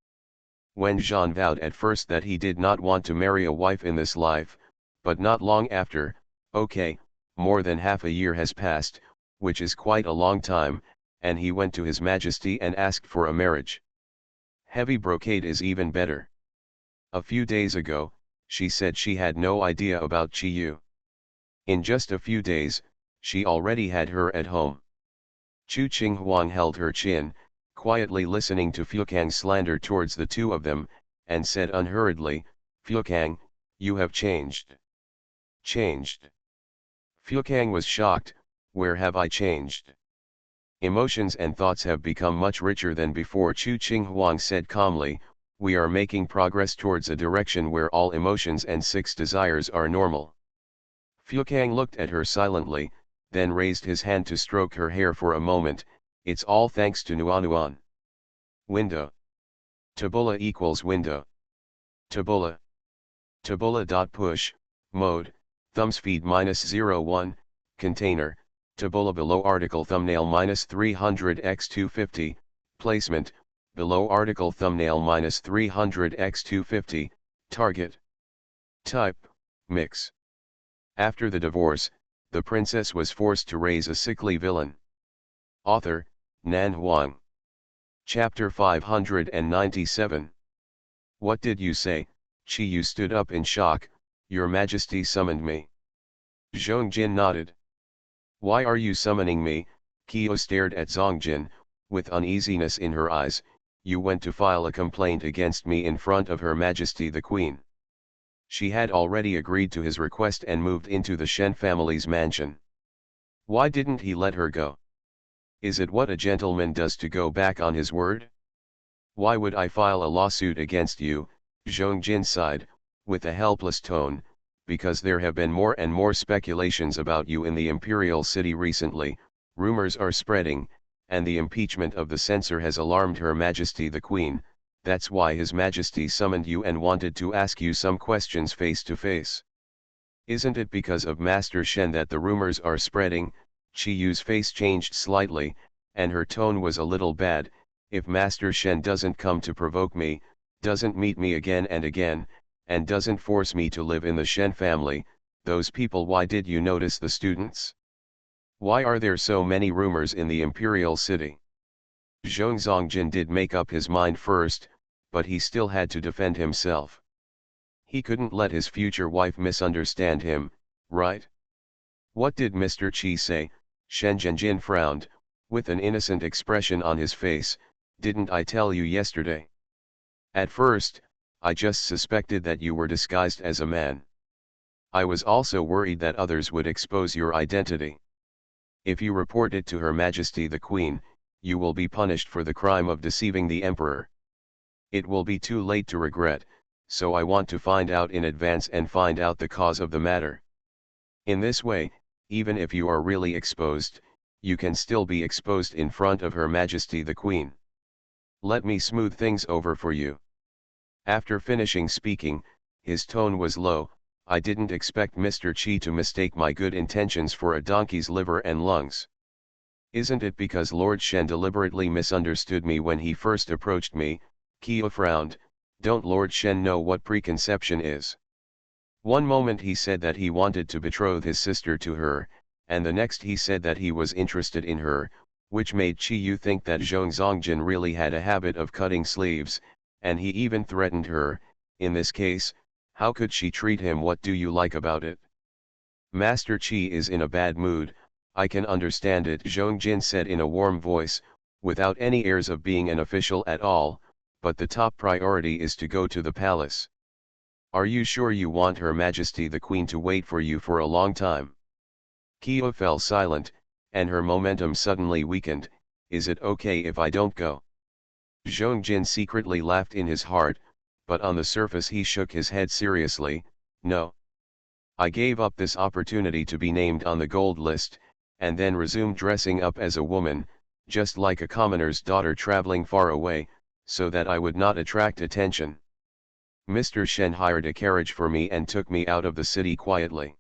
Speaker 1: Wen Zhan vowed at first that he did not want to marry a wife in this life, but not long after, "Okay, more than half a year has passed, which is quite a long time," and he went to His Majesty and asked for a marriage. "Heavy brocade is even better." A few days ago, she said she had no idea about Qiyu. In just a few days, she already had her at home. Chu Qinghuang held her chin, quietly listening to Fukang's slander towards the two of them, and said unhurriedly, "Fukang, you have changed." "Changed?" Fuekang was shocked. Where have I changed? Emotions and thoughts have become much richer than before. Chu Qinghuang said calmly, we are making progress towards a direction where all emotions and six desires are normal. Fuekang looked at her silently, then raised his hand to stroke her hair for a moment. It's all thanks to Nuanuan. Window. Tabula equals window. Tabula. Tabula.push, mode, thumbs feed -01, container, tabula below article thumbnail -300x250, placement, below article thumbnail -300x250, target. Type, mix. After the divorce, the princess was forced to raise a sickly villain. Author, Nan Huang. Chapter 597. What did you say? Qi Yu stood up in shock. Your Majesty summoned me. Zhongjin nodded. Why are you summoning me? Qi stared at Zongjin, with uneasiness in her eyes. You went to file a complaint against me in front of Her Majesty the Queen. She had already agreed to his request and moved into the Shen family's mansion. Why didn't he let her go? Is it what a gentleman does to go back on his word? Why would I file a lawsuit against you? Zhongjin sighed, with a helpless tone, because there have been more and more speculations about you in the imperial city recently. Rumors are spreading, and the impeachment of the censor has alarmed Her Majesty the Queen. That's why His Majesty summoned you and wanted to ask you some questions face to face. Isn't it because of Master Shen that the rumors are spreading? Qi Yu's face changed slightly, and her tone was a little bad. If Master Shen doesn't come to provoke me, doesn't meet me again and again, and doesn't force me to live in the Shen family, those people, why did you notice the students? Why are there so many rumors in the imperial city? Zongjin did make up his mind first, but he still had to defend himself. He couldn't let his future wife misunderstand him, right? What did Mr. Qi say? Shen Zhenjin frowned, with an innocent expression on his face. Didn't I tell you yesterday? At first, I just suspected that you were disguised as a man. I was also worried that others would expose your identity. If you report it to Her Majesty the Queen, you will be punished for the crime of deceiving the Emperor. It will be too late to regret, so I want to find out in advance and find out the cause of the matter. In this way, even if you are really exposed, you can still be exposed in front of Her Majesty the Queen. Let me smooth things over for you. After finishing speaking, his tone was low. I didn't expect Mr. Qi to mistake my good intentions for a donkey's liver and lungs. Isn't it because Lord Shen deliberately misunderstood me when he first approached me? Qi frowned. Don't Lord Shen know what preconception is? One moment he said that he wanted to betroth his sister to her, and the next he said that he was interested in her, which made Qi Yu think that Zongjin really had a habit of cutting sleeves, and he even threatened her. In this case, how could she treat him? What do you like about it? Master Qi is in a bad mood. I can understand it, Zongjin said in a warm voice, without any airs of being an official at all, but the top priority is to go to the palace. Are you sure you want Her Majesty the Queen to wait for you for a long time? Qi fell silent, and her momentum suddenly weakened. Is it okay if I don't go? Zhongjin secretly laughed in his heart, but on the surface he shook his head seriously. No. I gave up this opportunity to be named on the gold list, and then resumed dressing up as a woman, just like a commoner's daughter traveling far away, so that I would not attract attention. Mr. Shen hired a carriage for me and took me out of the city quietly.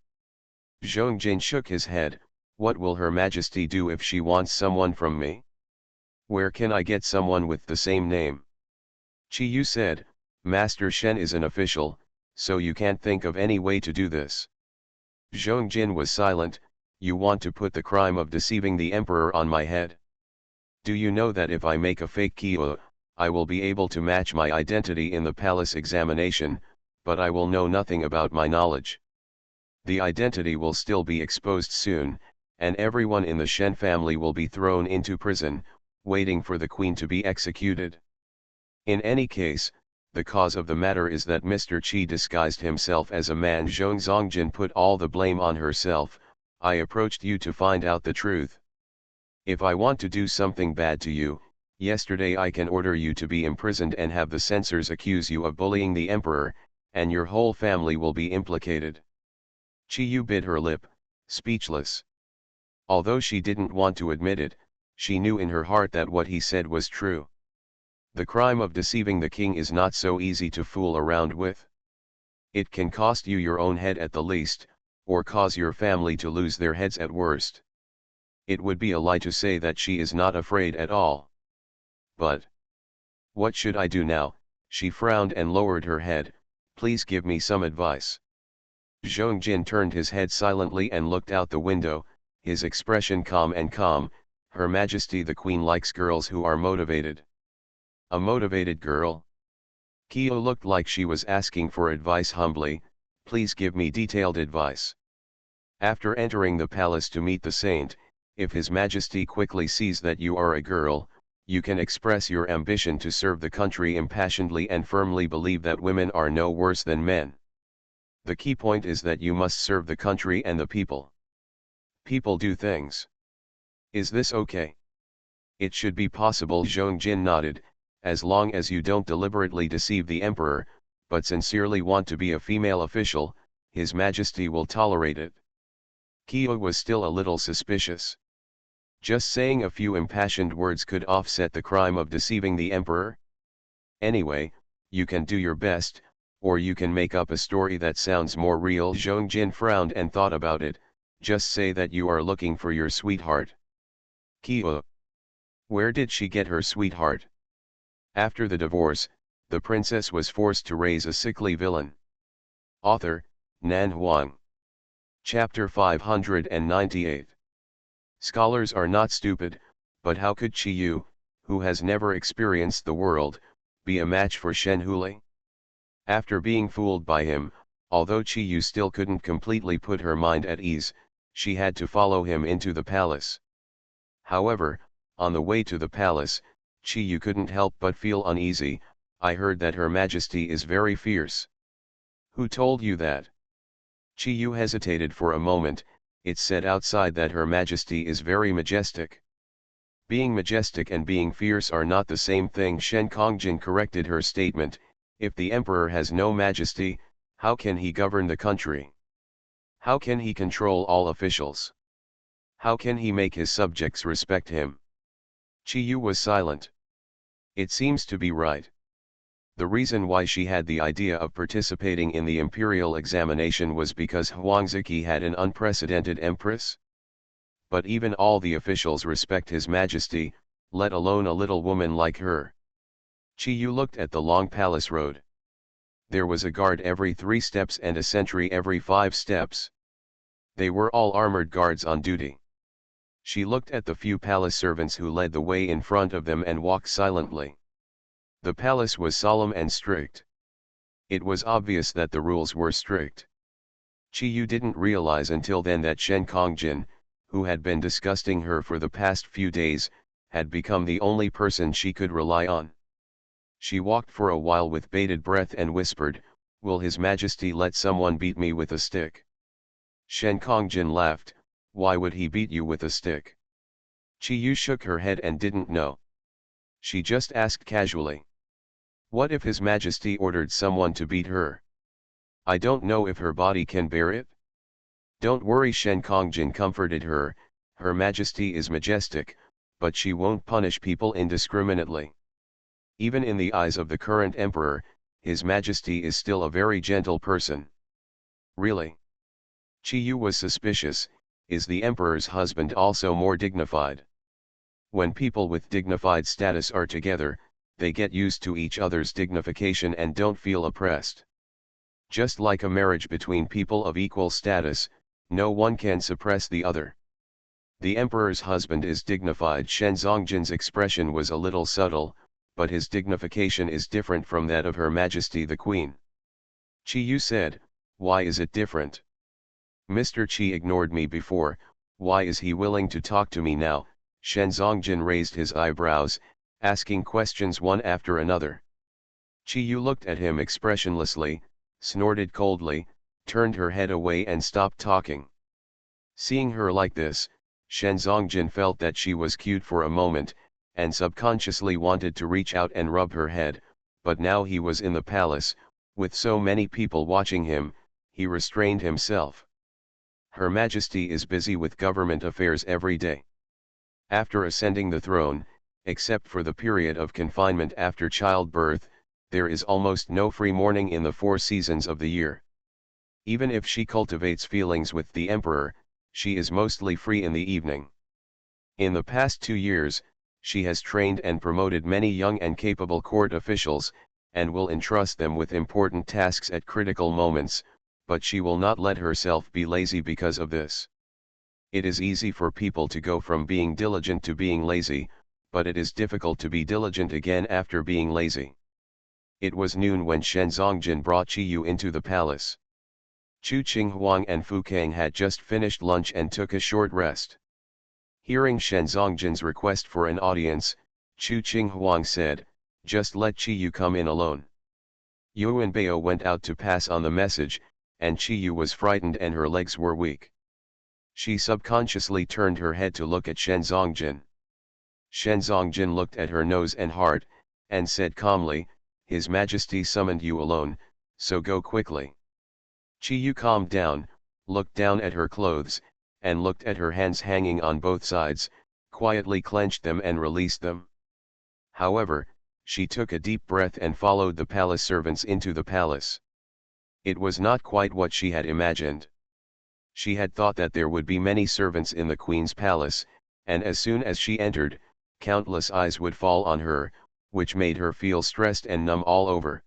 Speaker 1: Zhongjin shook his head. What will Her Majesty do if she wants someone from me? Where can I get someone with the same name? Qi Yu said, Master Shen is an official, so you can't think of any way to do this. Zhongjin was silent. You want to put the crime of deceiving the Emperor on my head? Do you know that if I make a fake Qi, I will be able to match my identity in the palace examination, but I will know nothing about my knowledge. The identity will still be exposed soon, and everyone in the Shen family will be thrown into prison, waiting for the queen to be executed. In any case, the cause of the matter is that Mr. Qi disguised himself as a man. Zongjin put all the blame on herself. I approached you to find out the truth. If I want to do something bad to you, yesterday I can order you to be imprisoned and have the censors accuse you of bullying the emperor, and your whole family will be implicated. Chi bit her lip, speechless. Although she didn't want to admit it, she knew in her heart that what he said was true. The crime of deceiving the king is not so easy to fool around with. It can cost you your own head at the least, or cause your family to lose their heads at worst. It would be a lie to say that she is not afraid at all. But what should I do now? She frowned and lowered her head. Please give me some advice. Zhongjin turned his head silently and looked out the window, his expression calm and calm. Her Majesty the Queen likes girls who are motivated. A motivated girl? Kyo looked like she was asking for advice humbly. Please give me detailed advice. After entering the palace to meet the saint, if His Majesty quickly sees that you are a girl, you can express your ambition to serve the country impassionedly and firmly believe that women are no worse than men. The key point is that you must serve the country and the people. People do things. Is this okay? It should be possible. Zhongjin nodded, as long as you don't deliberately deceive the emperor, but sincerely want to be a female official, His Majesty will tolerate it. Kyo was still a little suspicious. Just saying a few impassioned words could offset the crime of deceiving the emperor? Anyway, you can do your best, or you can make up a story that sounds more real. Zhongjin frowned and thought about it. Just say that you are looking for your sweetheart. Kyo. Where did she get her sweetheart? After the divorce, the princess was forced to raise a sickly villain. Author, Nan Huang. Chapter 598. Scholars are not stupid, but how could Chi-Yu, who has never experienced the world, be a match for Shen Huli? After being fooled by him, although Chi-Yu still couldn't completely put her mind at ease, she had to follow him into the palace. However, on the way to the palace, Chi-Yu couldn't help but feel uneasy. I heard that Her Majesty is very fierce. Who told you that? Chi-Yu hesitated for a moment. It's said outside that Her Majesty is very majestic. Being majestic and being fierce are not the same thing. Shen Kongjin corrected her statement. If the emperor has no majesty, how can he govern the country? How can he control all officials? How can he make his subjects respect him? Chi-Yu was silent. It seems to be right. The reason why she had the idea of participating in the imperial examination was because Huangziki had an unprecedented empress. But even all the officials respect His Majesty, let alone a little woman like her. Chi-Yu looked at the long palace road. There was a guard every 3 steps and a sentry every 5 steps. They were all armored guards on duty. She looked at the few palace servants who led the way in front of them and walked silently. The palace was solemn and strict. It was obvious that the rules were strict. Chi-Yu didn't realize until then that Shen Kongjin, who had been disgusting her for the past few days, had become the only person she could rely on. She walked for a while with bated breath and whispered, "Will His Majesty let someone beat me with a stick?" Shen Kongjin laughed. "Why would he beat you with a stick?" Chi-Yu shook her head and didn't know. She just asked casually. What if His Majesty ordered someone to beat her? I don't know if her body can bear it. Don't worry, Shen Kongjin comforted her. Her Majesty is majestic, but she won't punish people indiscriminately. Even in the eyes of the current emperor, His Majesty is still a very gentle person. Really? Chi-Yu was suspicious. Is the emperor's husband also more dignified? When people with dignified status are together, they get used to each other's dignification and don't feel oppressed. Just like a marriage between people of equal status, no one can suppress the other. The emperor's husband is dignified. Shen Zongjin's expression was a little subtle, but his dignification is different from that of Her Majesty the Queen. Chi-Yu said, "Why is it different? Mr. Chi ignored me before, why is he willing to talk to me now?" Shen Zongjin raised his eyebrows, asking questions one after another. Chi-Yu looked at him expressionlessly, snorted coldly, turned her head away and stopped talking. Seeing her like this, Shenzongjin felt that she was cute for a moment, and subconsciously wanted to reach out and rub her head, but now he was in the palace, with so many people watching him, he restrained himself. Her Majesty is busy with government affairs every day. After ascending the throne, except for the period of confinement after childbirth, there is almost no free morning in the 4 seasons of the year. Even if she cultivates feelings with the emperor, she is mostly free in the evening. In the past 2 years, she has trained and promoted many young and capable court officials, and will entrust them with important tasks at critical moments, but she will not let herself be lazy because of this. It is easy for people to go from being diligent to being lazy, but it is difficult to be diligent again after being lazy. It was noon when Shenzongjin brought Qiyu into the palace. Chu Qinghuang and Fu Kang had just finished lunch and took a short rest. Hearing Shenzongjin's request for an audience, Chu Qinghuang said, "Just let Qiyu come in alone." Yuan Bao went out to pass on the message, and Qiyu was frightened and her legs were weak. She subconsciously turned her head to look at Shenzongjin. Shenzongjin looked at her nose and heart, and said calmly, "His Majesty summoned you alone, so go quickly." Qiyu calmed down, looked down at her clothes, and looked at her hands hanging on both sides, quietly clenched them and released them. However, she took a deep breath and followed the palace servants into the palace. It was not quite what she had imagined. She had thought that there would be many servants in the queen's palace, and as soon as she entered, countless eyes would fall on her, which made her feel stressed and numb all over.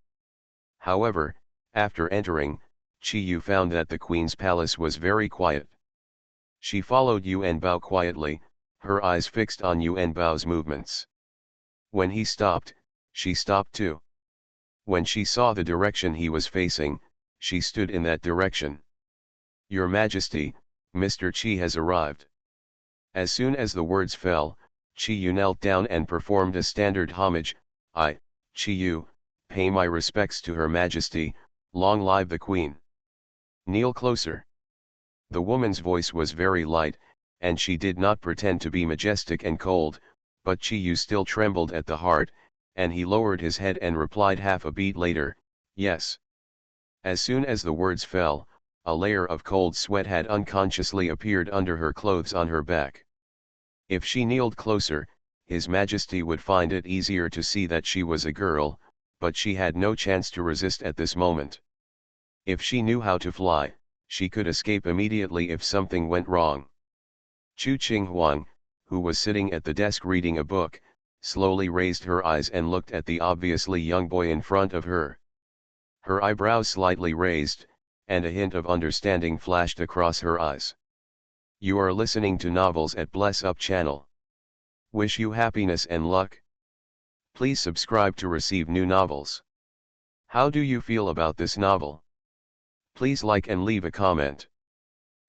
Speaker 1: However, after entering, Qiyu found that the queen's palace was very quiet. She followed Yuan Bao quietly, her eyes fixed on Yuan Bao's movements. When he stopped, she stopped too. When she saw the direction he was facing, she stood in that direction. "Your Majesty, Mr. Qi has arrived." As soon as the words fell, Qiyu knelt down and performed a standard homage. "I, Qiyu, pay my respects to Her Majesty, long live the Queen. Kneel closer." The woman's voice was very light, and she did not pretend to be majestic and cold, but Qiyu still trembled at the heart, and he lowered his head and replied half a beat later, "Yes." As soon as the words fell, a layer of cold sweat had unconsciously appeared under her clothes on her back. If she kneeled closer, His Majesty would find it easier to see that she was a girl, but she had no chance to resist at this moment. If she knew how to fly, she could escape immediately if something went wrong. Chu Qinghuang, who was sitting at the desk reading a book, slowly raised her eyes and looked at the obviously young boy in front of her. Her eyebrows slightly raised, and a hint of understanding flashed across her eyes. "You are listening to novels at Bless Up channel. Wish you happiness and luck. Please subscribe to receive new novels. How do you feel about this novel? Please like and leave a comment."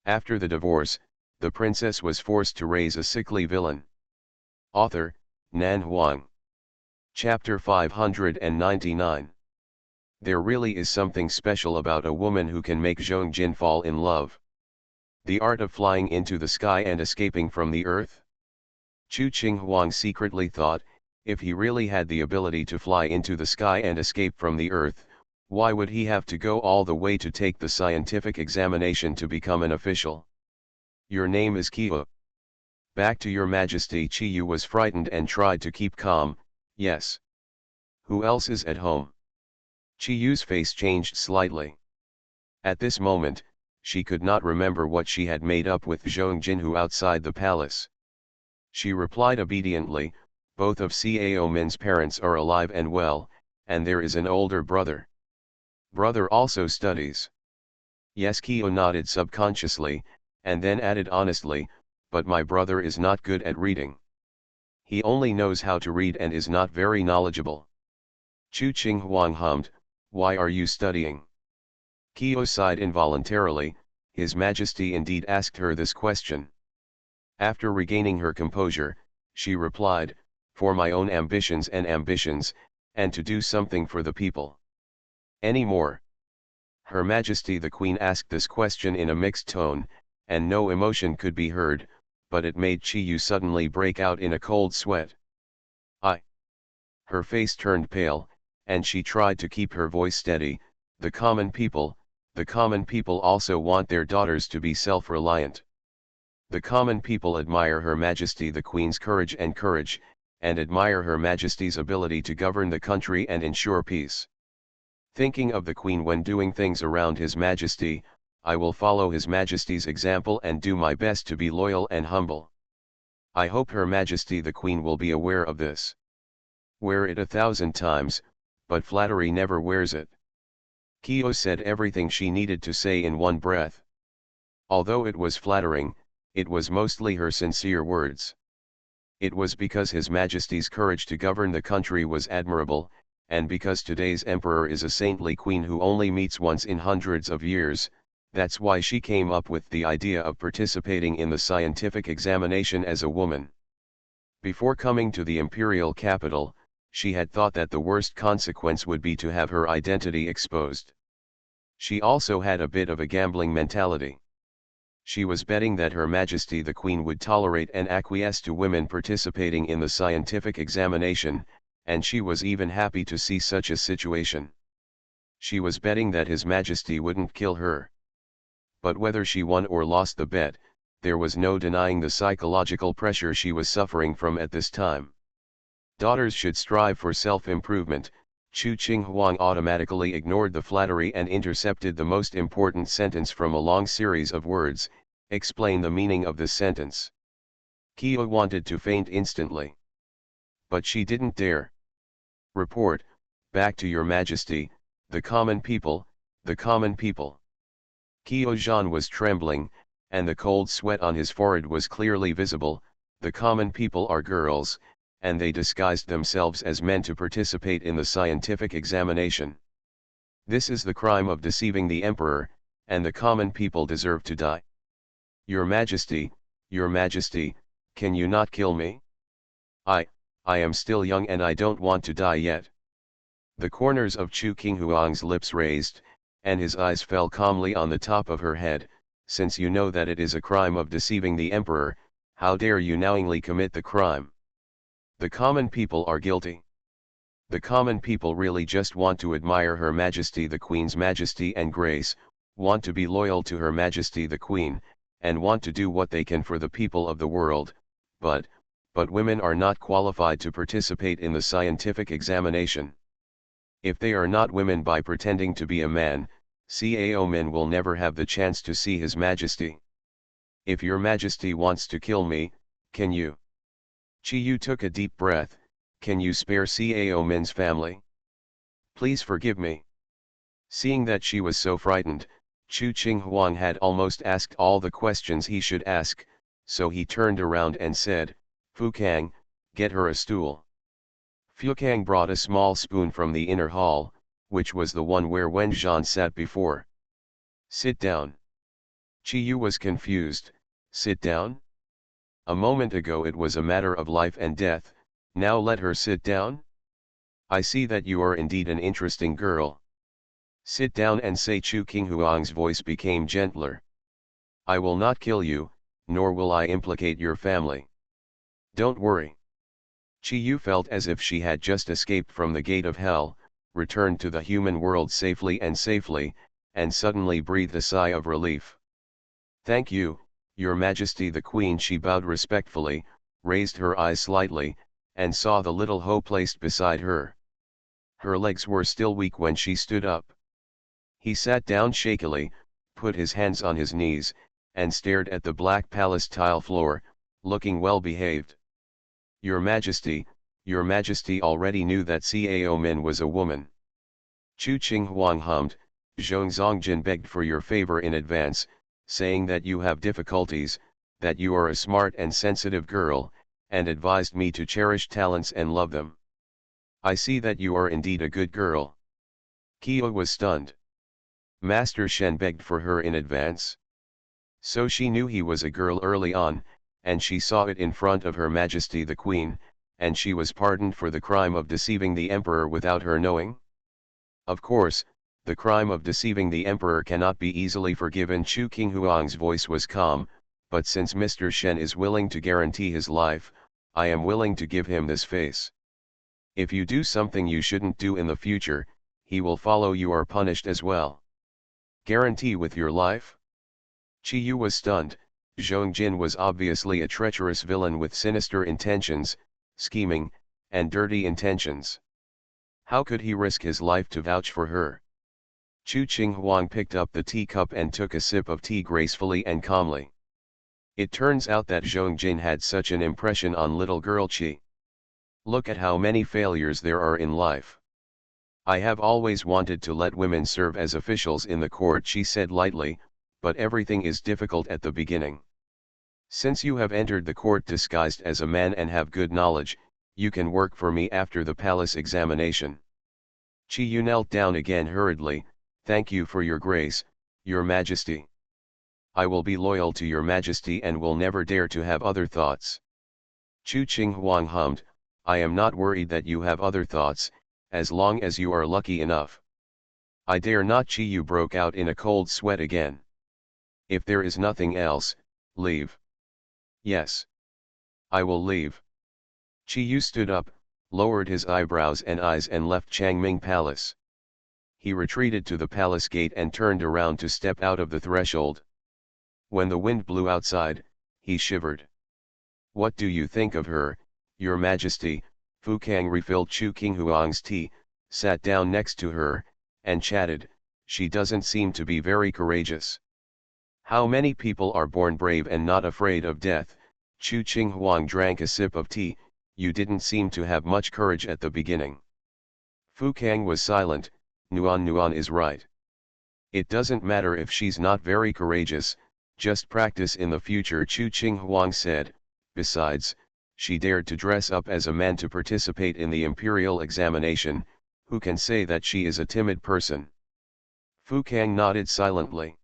Speaker 1: After the divorce, the princess was forced to raise a sickly villain. Author, Nan Huang. Chapter 599. There really is something special about a woman who can make Zhong Jin fall in love. The art of flying into the sky and escaping from the earth? Chu Qinghuang secretly thought, if he really had the ability to fly into the sky and escape from the earth, why would he have to go all the way to take the scientific examination to become an official? "Your name is Qiyu." "Back to your Majesty." Qiyu was frightened and tried to keep calm. "Yes. Who else is at home?" Qiyu's face changed slightly. At this moment, she could not remember what she had made up with Zhong Jinhu outside the palace. She replied obediently, "Both of Cao Min's parents are alive and well, and there is an older brother." "Brother also studies?" "Yes." Qiyu nodded subconsciously, and then added honestly, "But my brother is not good at reading. He only knows how to read and is not very knowledgeable." Chu Qinghuang hummed, "Why are you studying?" Qiyu sighed involuntarily. His Majesty indeed asked her this question. After regaining her composure, she replied, "For my own ambitions, and to do something for the people." "Any more?" Her Majesty the Queen asked this question in a mixed tone, and no emotion could be heard, but it made Chi-yu suddenly break out in a cold sweat. I. Her face turned pale, and she tried to keep her voice steady. The common people also want their daughters to be self-reliant. The common people admire Her Majesty the Queen's courage, and admire Her Majesty's ability to govern the country and ensure peace. Thinking of the Queen when doing things around His Majesty, I will follow His Majesty's example and do my best to be loyal and humble. I hope Her Majesty the Queen will be aware of this. Wear it 1,000 times, but flattery never wears it. Kyo said everything she needed to say in one breath. Although it was flattering, it was mostly her sincere words. It was because His Majesty's courage to govern the country was admirable, and because today's emperor is a saintly queen who only meets once in hundreds of years, that's why she came up with the idea of participating in the scientific examination as a woman. Before coming to the imperial capital, she had thought that the worst consequence would be to have her identity exposed. She also had a bit of a gambling mentality. She was betting that Her Majesty the Queen would tolerate and acquiesce to women participating in the scientific examination, and she was even happy to see such a situation. She was betting that His Majesty wouldn't kill her. But whether she won or lost the bet, there was no denying the psychological pressure she was suffering from at this time. Daughters should strive for self-improvement. Chu Qinghuang automatically ignored the flattery and intercepted the most important sentence from a long series of words. Explain the meaning of this sentence. Kyo wanted to faint instantly. But she didn't dare. Report, back to Your Majesty, the common people, the common people. Kyo Zhan was trembling, and the cold sweat on his forehead was clearly visible. The common people are girls, and they disguised themselves as men to participate in the scientific examination. This is the crime of deceiving the emperor, and the common people deserve to die. Your Majesty, can you not kill me? I am still young and I don't want to die yet. The corners of Chu Qinghuang's lips raised, and his eyes fell calmly on the top of her head. Since you know that it is a crime of deceiving the emperor, how dare you knowingly commit the crime? The common people are guilty. The common people really just want to admire Her Majesty the Queen's majesty and grace, want to be loyal to Her Majesty the Queen, and want to do what they can for the people of the world, but women are not qualified to participate in the scientific examination. If they are not women by pretending to be a man, Cao men will never have the chance to see His Majesty. If Your Majesty wants to kill me, can you? Chi-yu took a deep breath. Can you spare Cao men's family? Please forgive me. Seeing that she was so frightened, Chu Qinghuang had almost asked all the questions he should ask, so he turned around and said, Fu Kang, get her a stool. Fu Kang brought a small spoon from the inner hall, which was the one where Wen Zhan sat before. Sit down. Chi-yu was confused. Sit down? A moment ago it was a matter of life and death, now let her sit down? I see that you are indeed an interesting girl. Sit down and say. Chu Qinghuang's voice became gentler. I will not kill you, nor will I implicate your family. Don't worry. Chi-yu felt as if she had just escaped from the gate of hell, returned to the human world safely, and suddenly breathed a sigh of relief. Thank you, Your Majesty the Queen. She bowed respectfully, raised her eyes slightly, and saw the little Ho placed beside her. Her legs were still weak when she stood up. He sat down shakily, put his hands on his knees, and stared at the black palace tile floor, looking well behaved. Your Majesty already knew that Cao Men was a woman. Chu Qinghuang hummed. Zhong Zongjin begged for your favor in advance, saying that you have difficulties, that you are a smart and sensitive girl, and advised me to cherish talents and love them. I see that you are indeed a good girl. Kyo was stunned. Master Shen begged for her in advance. So she knew he was a girl early on, and she saw it in front of Her Majesty the Queen, and she was pardoned for the crime of deceiving the emperor without her knowing? Of course, The crime of deceiving the emperor cannot be easily forgiven. Chu Qinghuang's voice was calm, but since Mr. Shen is willing to guarantee his life, I am willing to give him this face. If you do something you shouldn't do in the future, he will follow you or punished as well. Guarantee with your life? Chi Yu was stunned. Zhong Jin was obviously a treacherous villain with sinister intentions, scheming, and dirty intentions. How could he risk his life to vouch for her? Chu Qinghuang picked up the teacup and took a sip of tea gracefully and calmly. It turns out that Zhong Jin had such an impression on little girl Qi. Look at how many failures there are in life. I have always wanted to let women serve as officials in the court, she said lightly, but everything is difficult at the beginning. Since you have entered the court disguised as a man and have good knowledge, you can work for me after the palace examination. Qi Yu knelt down again hurriedly. Thank you for your grace, your majesty. I will be loyal to your majesty and will never dare to have other thoughts. Chu Qinghuang hummed, I am not worried that you have other thoughts, as long as you are lucky enough. I dare not. Qi Yu broke out in a cold sweat again. If there is nothing else, leave. Yes. I will leave. Qi Yu stood up, lowered his eyebrows and eyes and left Changming Palace. He retreated to the palace gate and turned around to step out of the threshold. When the wind blew outside, he shivered. What do you think of her, your majesty? Fu Kang refilled Chu Qinghuang's tea, sat down next to her, and chatted. She doesn't seem to be very courageous. How many people are born brave and not afraid of death? Chu Qinghuang drank a sip of tea. You didn't seem to have much courage at the beginning. Fu Kang was silent. Nuan is right. It doesn't matter if she's not very courageous, just practice in the future, Chu Qinghuang said. Besides, she dared to dress up as a man to participate in the imperial examination. Who can say that she is a timid person? Fu Kang nodded silently.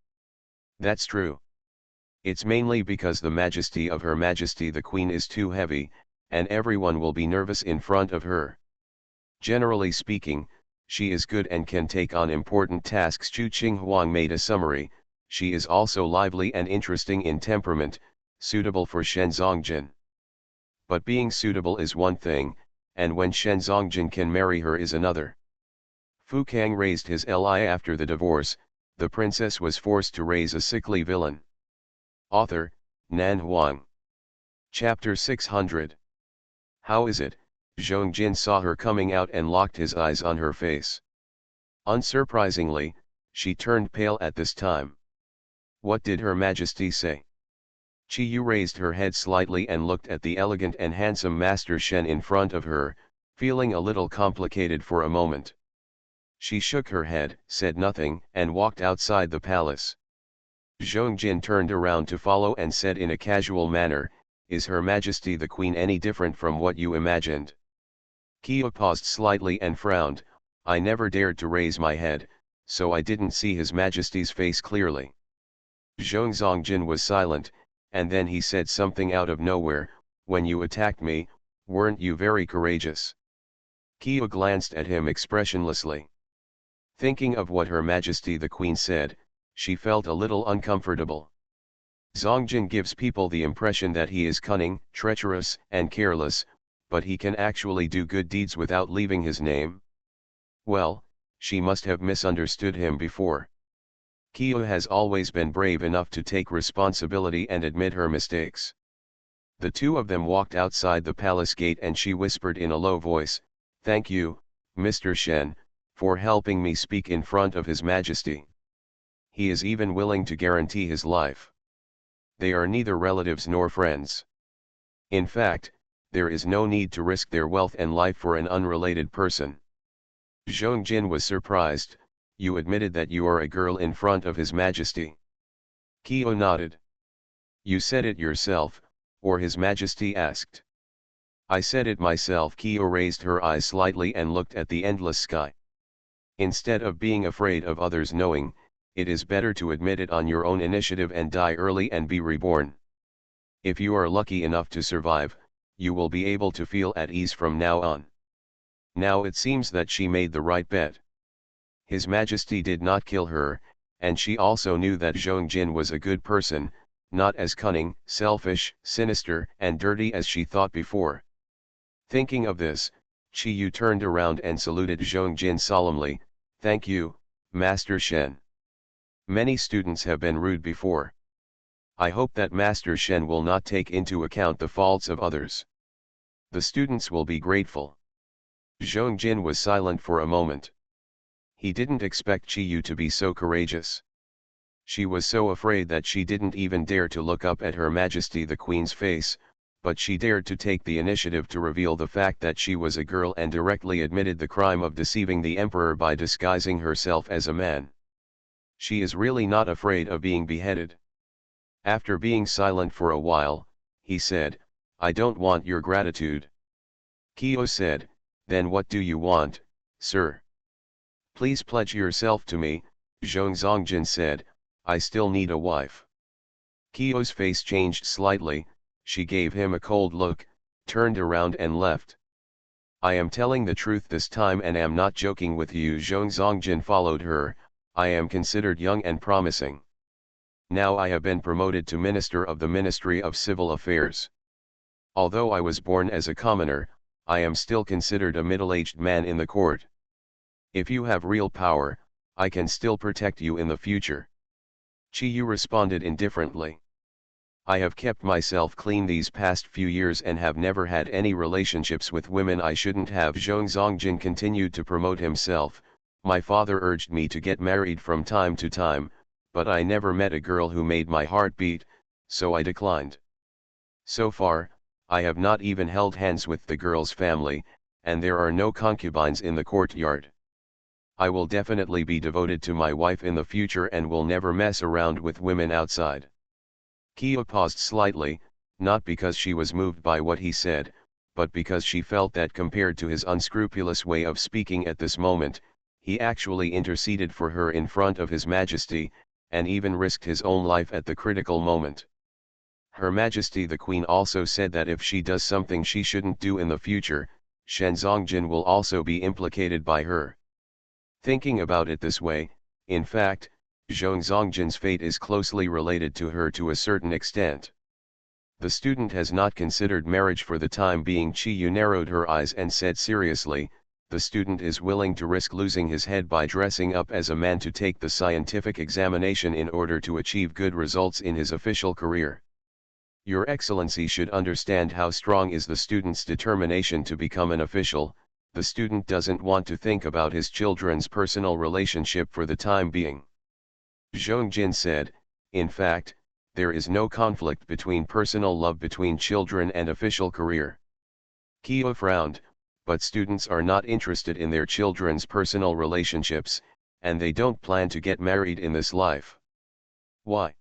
Speaker 1: That's true. It's mainly because the majesty of Her Majesty the Queen is too heavy, and everyone will be nervous in front of her. Generally speaking, she is good and can take on important tasks. Chu Qinghuang made a summary. She is also lively and interesting in temperament, suitable for Shen Zongjin. But being suitable is one thing, and when Shen Zongjin can marry her is another. Fu Kang raised his li. After the divorce, the princess was forced to raise a sickly villain. Author, Nan Huang. Chapter 600. How is it? Zhong Jin saw her coming out and locked his eyes on her face. Unsurprisingly, she turned pale at this time. What did Her Majesty say? Qi Yu raised her head slightly and looked at the elegant and handsome Master Shen in front of her, feeling a little complicated for a moment. She shook her head, said nothing, and walked outside the palace. Zhong Jin turned around to follow and said in a casual manner, Is Her Majesty the Queen any different from what you imagined? Qi Yu paused slightly and frowned. I never dared to raise my head, so I didn't see His Majesty's face clearly. Zhong Zongjin was silent, and then he said something out of nowhere, When you attacked me, weren't you very courageous? Qi Yu glanced at him expressionlessly. Thinking of what Her Majesty the Queen said, she felt a little uncomfortable. Zongjin gives people the impression that he is cunning, treacherous, and careless, but he can actually do good deeds without leaving his name. Well, she must have misunderstood him before. Qi Yu has always been brave enough to take responsibility and admit her mistakes. The two of them walked outside the palace gate and she whispered in a low voice, Thank you, Mr. Shen, for helping me speak in front of His Majesty. He is even willing to guarantee his life. They are neither relatives nor friends. In fact, there is no need to risk their wealth and life for an unrelated person. Zhong Jin was surprised. You admitted that you are a girl in front of His Majesty. Qi Yu nodded. You said it yourself, or His Majesty asked. I said it myself. Qi Yu raised her eyes slightly and looked at the endless sky. Instead of being afraid of others knowing, it is better to admit it on your own initiative and die early and be reborn. If you are lucky enough to survive, you will be able to feel at ease from now on. Now it seems that she made the right bet. His Majesty did not kill her, and she also knew that Zhongjin was a good person, not as cunning, selfish, sinister, and dirty as she thought before. Thinking of this, Chi Yu turned around and saluted Zhongjin solemnly, "Thank you, Master Shen. Many students have been rude before. I hope that Master Shen will not take into account the faults of others. The students will be grateful." Zhongjin was silent for a moment. He didn't expect Chi Yu to be so courageous. She was so afraid that she didn't even dare to look up at Her Majesty the Queen's face, but she dared to take the initiative to reveal the fact that she was a girl and directly admitted the crime of deceiving the emperor by disguising herself as a man. She is really not afraid of being beheaded. After being silent for a while, he said, "I don't want your gratitude." Kyo said, "Then what do you want, sir?" "Please pledge yourself to me," Zhongjin said, "I still need a wife." Kyo's face changed slightly, she gave him a cold look, turned around and left. "I am telling the truth this time and am not joking with you." Zhongjin followed her. "I am considered young and promising. Now I have been promoted to Minister of the Ministry of Civil Affairs. Although I was born as a commoner, I am still considered a middle-aged man in the court. If you have real power, I can still protect you in the future." Chi Yu responded indifferently. "I have kept myself clean these past few years and have never had any relationships with women I shouldn't have." Zhongjin continued to promote himself. "My father urged me to get married from time to time, but I never met a girl who made my heart beat, so I declined. So far, I have not even held hands with the girl's family, and there are no concubines in the courtyard. I will definitely be devoted to my wife in the future and will never mess around with women outside." Kyo paused slightly, not because she was moved by what he said, but because she felt that compared to his unscrupulous way of speaking at this moment, he actually interceded for her in front of His Majesty, and even risked his own life at the critical moment. Her Majesty the Queen also said that if she does something she shouldn't do in the future, Shen Zongjin will also be implicated by her. Thinking about it this way, in fact, Zhong Zongjin's fate is closely related to her to a certain extent. The student has not considered marriage for the time being. Chi Yu narrowed her eyes and said seriously, "The student is willing to risk losing his head by dressing up as a man to take the scientific examination in order to achieve good results in his official career. Your Excellency should understand how strong is the student's determination to become an official. The student doesn't want to think about his children's personal relationship for the time being." Zhongjin said, "In fact, there is no conflict between personal love between children and official career." Kyo frowned, "But students are not interested in their children's personal relationships, and they don't plan to get married in this life. Why?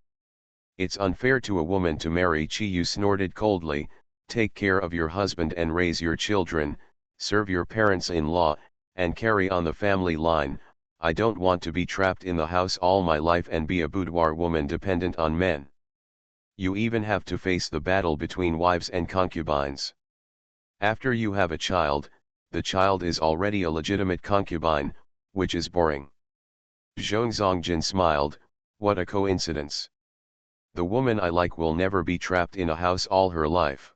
Speaker 1: It's unfair to a woman to marry." Chi Yu snorted coldly, "Take care of your husband and raise your children, serve your parents-in-law, and carry on the family line. I don't want to be trapped in the house all my life and be a boudoir woman dependent on men. You even have to face the battle between wives and concubines. After you have a child, the child is already a legitimate concubine, which is boring." Zhong Zongjin smiled, "What a coincidence. The woman I like will never be trapped in a house all her life.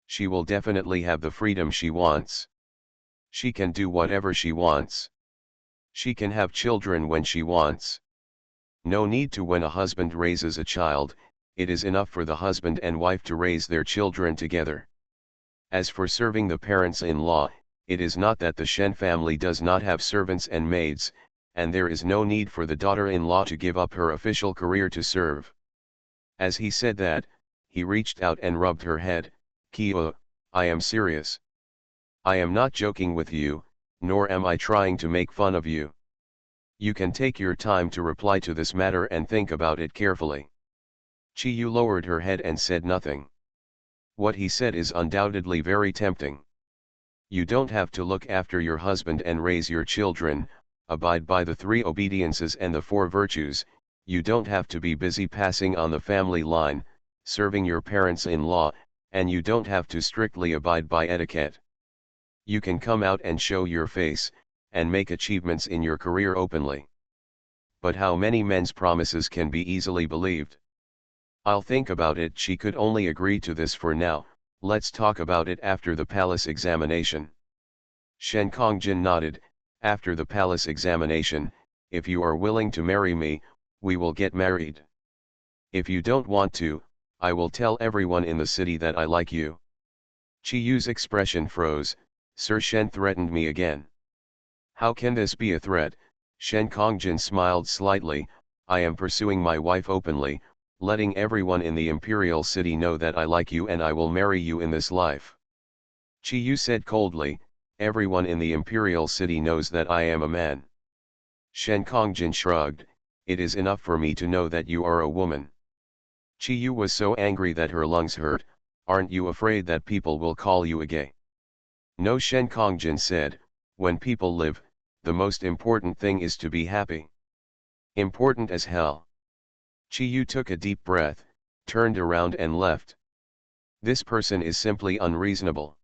Speaker 1: She will definitely have the freedom she wants. She can do whatever she wants. She can have children when she wants. No need to when a husband raises a child, it is enough for the husband and wife to raise their children together. As for serving the parents-in-law, it is not that the Shen family does not have servants and maids, and there is no need for the daughter-in-law to give up her official career to serve." As he said that, he reached out and rubbed her head. "Kyo, I am serious. I am not joking with you, nor am I trying to make fun of you. You can take your time to reply to this matter and think about it carefully." Chi Yu lowered her head and said nothing. What he said is undoubtedly very tempting. You don't have to look after your husband and raise your children, abide by the 3 obediences and the 4 virtues, you don't have to be busy passing on the family line, serving your parents-in-law, and you don't have to strictly abide by etiquette. You can come out and show your face, and make achievements in your career openly. But how many men's promises can be easily believed? I'll think about it. She could only agree to this for now. Let's talk about it after the palace examination. Shen Kongjin nodded. After the palace examination, if you are willing to marry me, we will get married. If you don't want to, I will tell everyone in the city that I like you. Chi Yu's expression froze. Sir Shen threatened me again. How can this be a threat? Shen Kongjin smiled slightly. I am pursuing my wife openly, letting everyone in the imperial city know that I like you and I will marry you in this life. Chi Yu said coldly, everyone in the imperial city knows that I am a man. Shen Kongjin shrugged, it is enough for me to know that you are a woman. Chi Yu was so angry that her lungs hurt. Aren't you afraid that people will call you a gay? No, Shen Kongjin said, when people live, the most important thing is to be happy. Important as hell. Chi Yu took a deep breath, turned around and left. This person is simply unreasonable.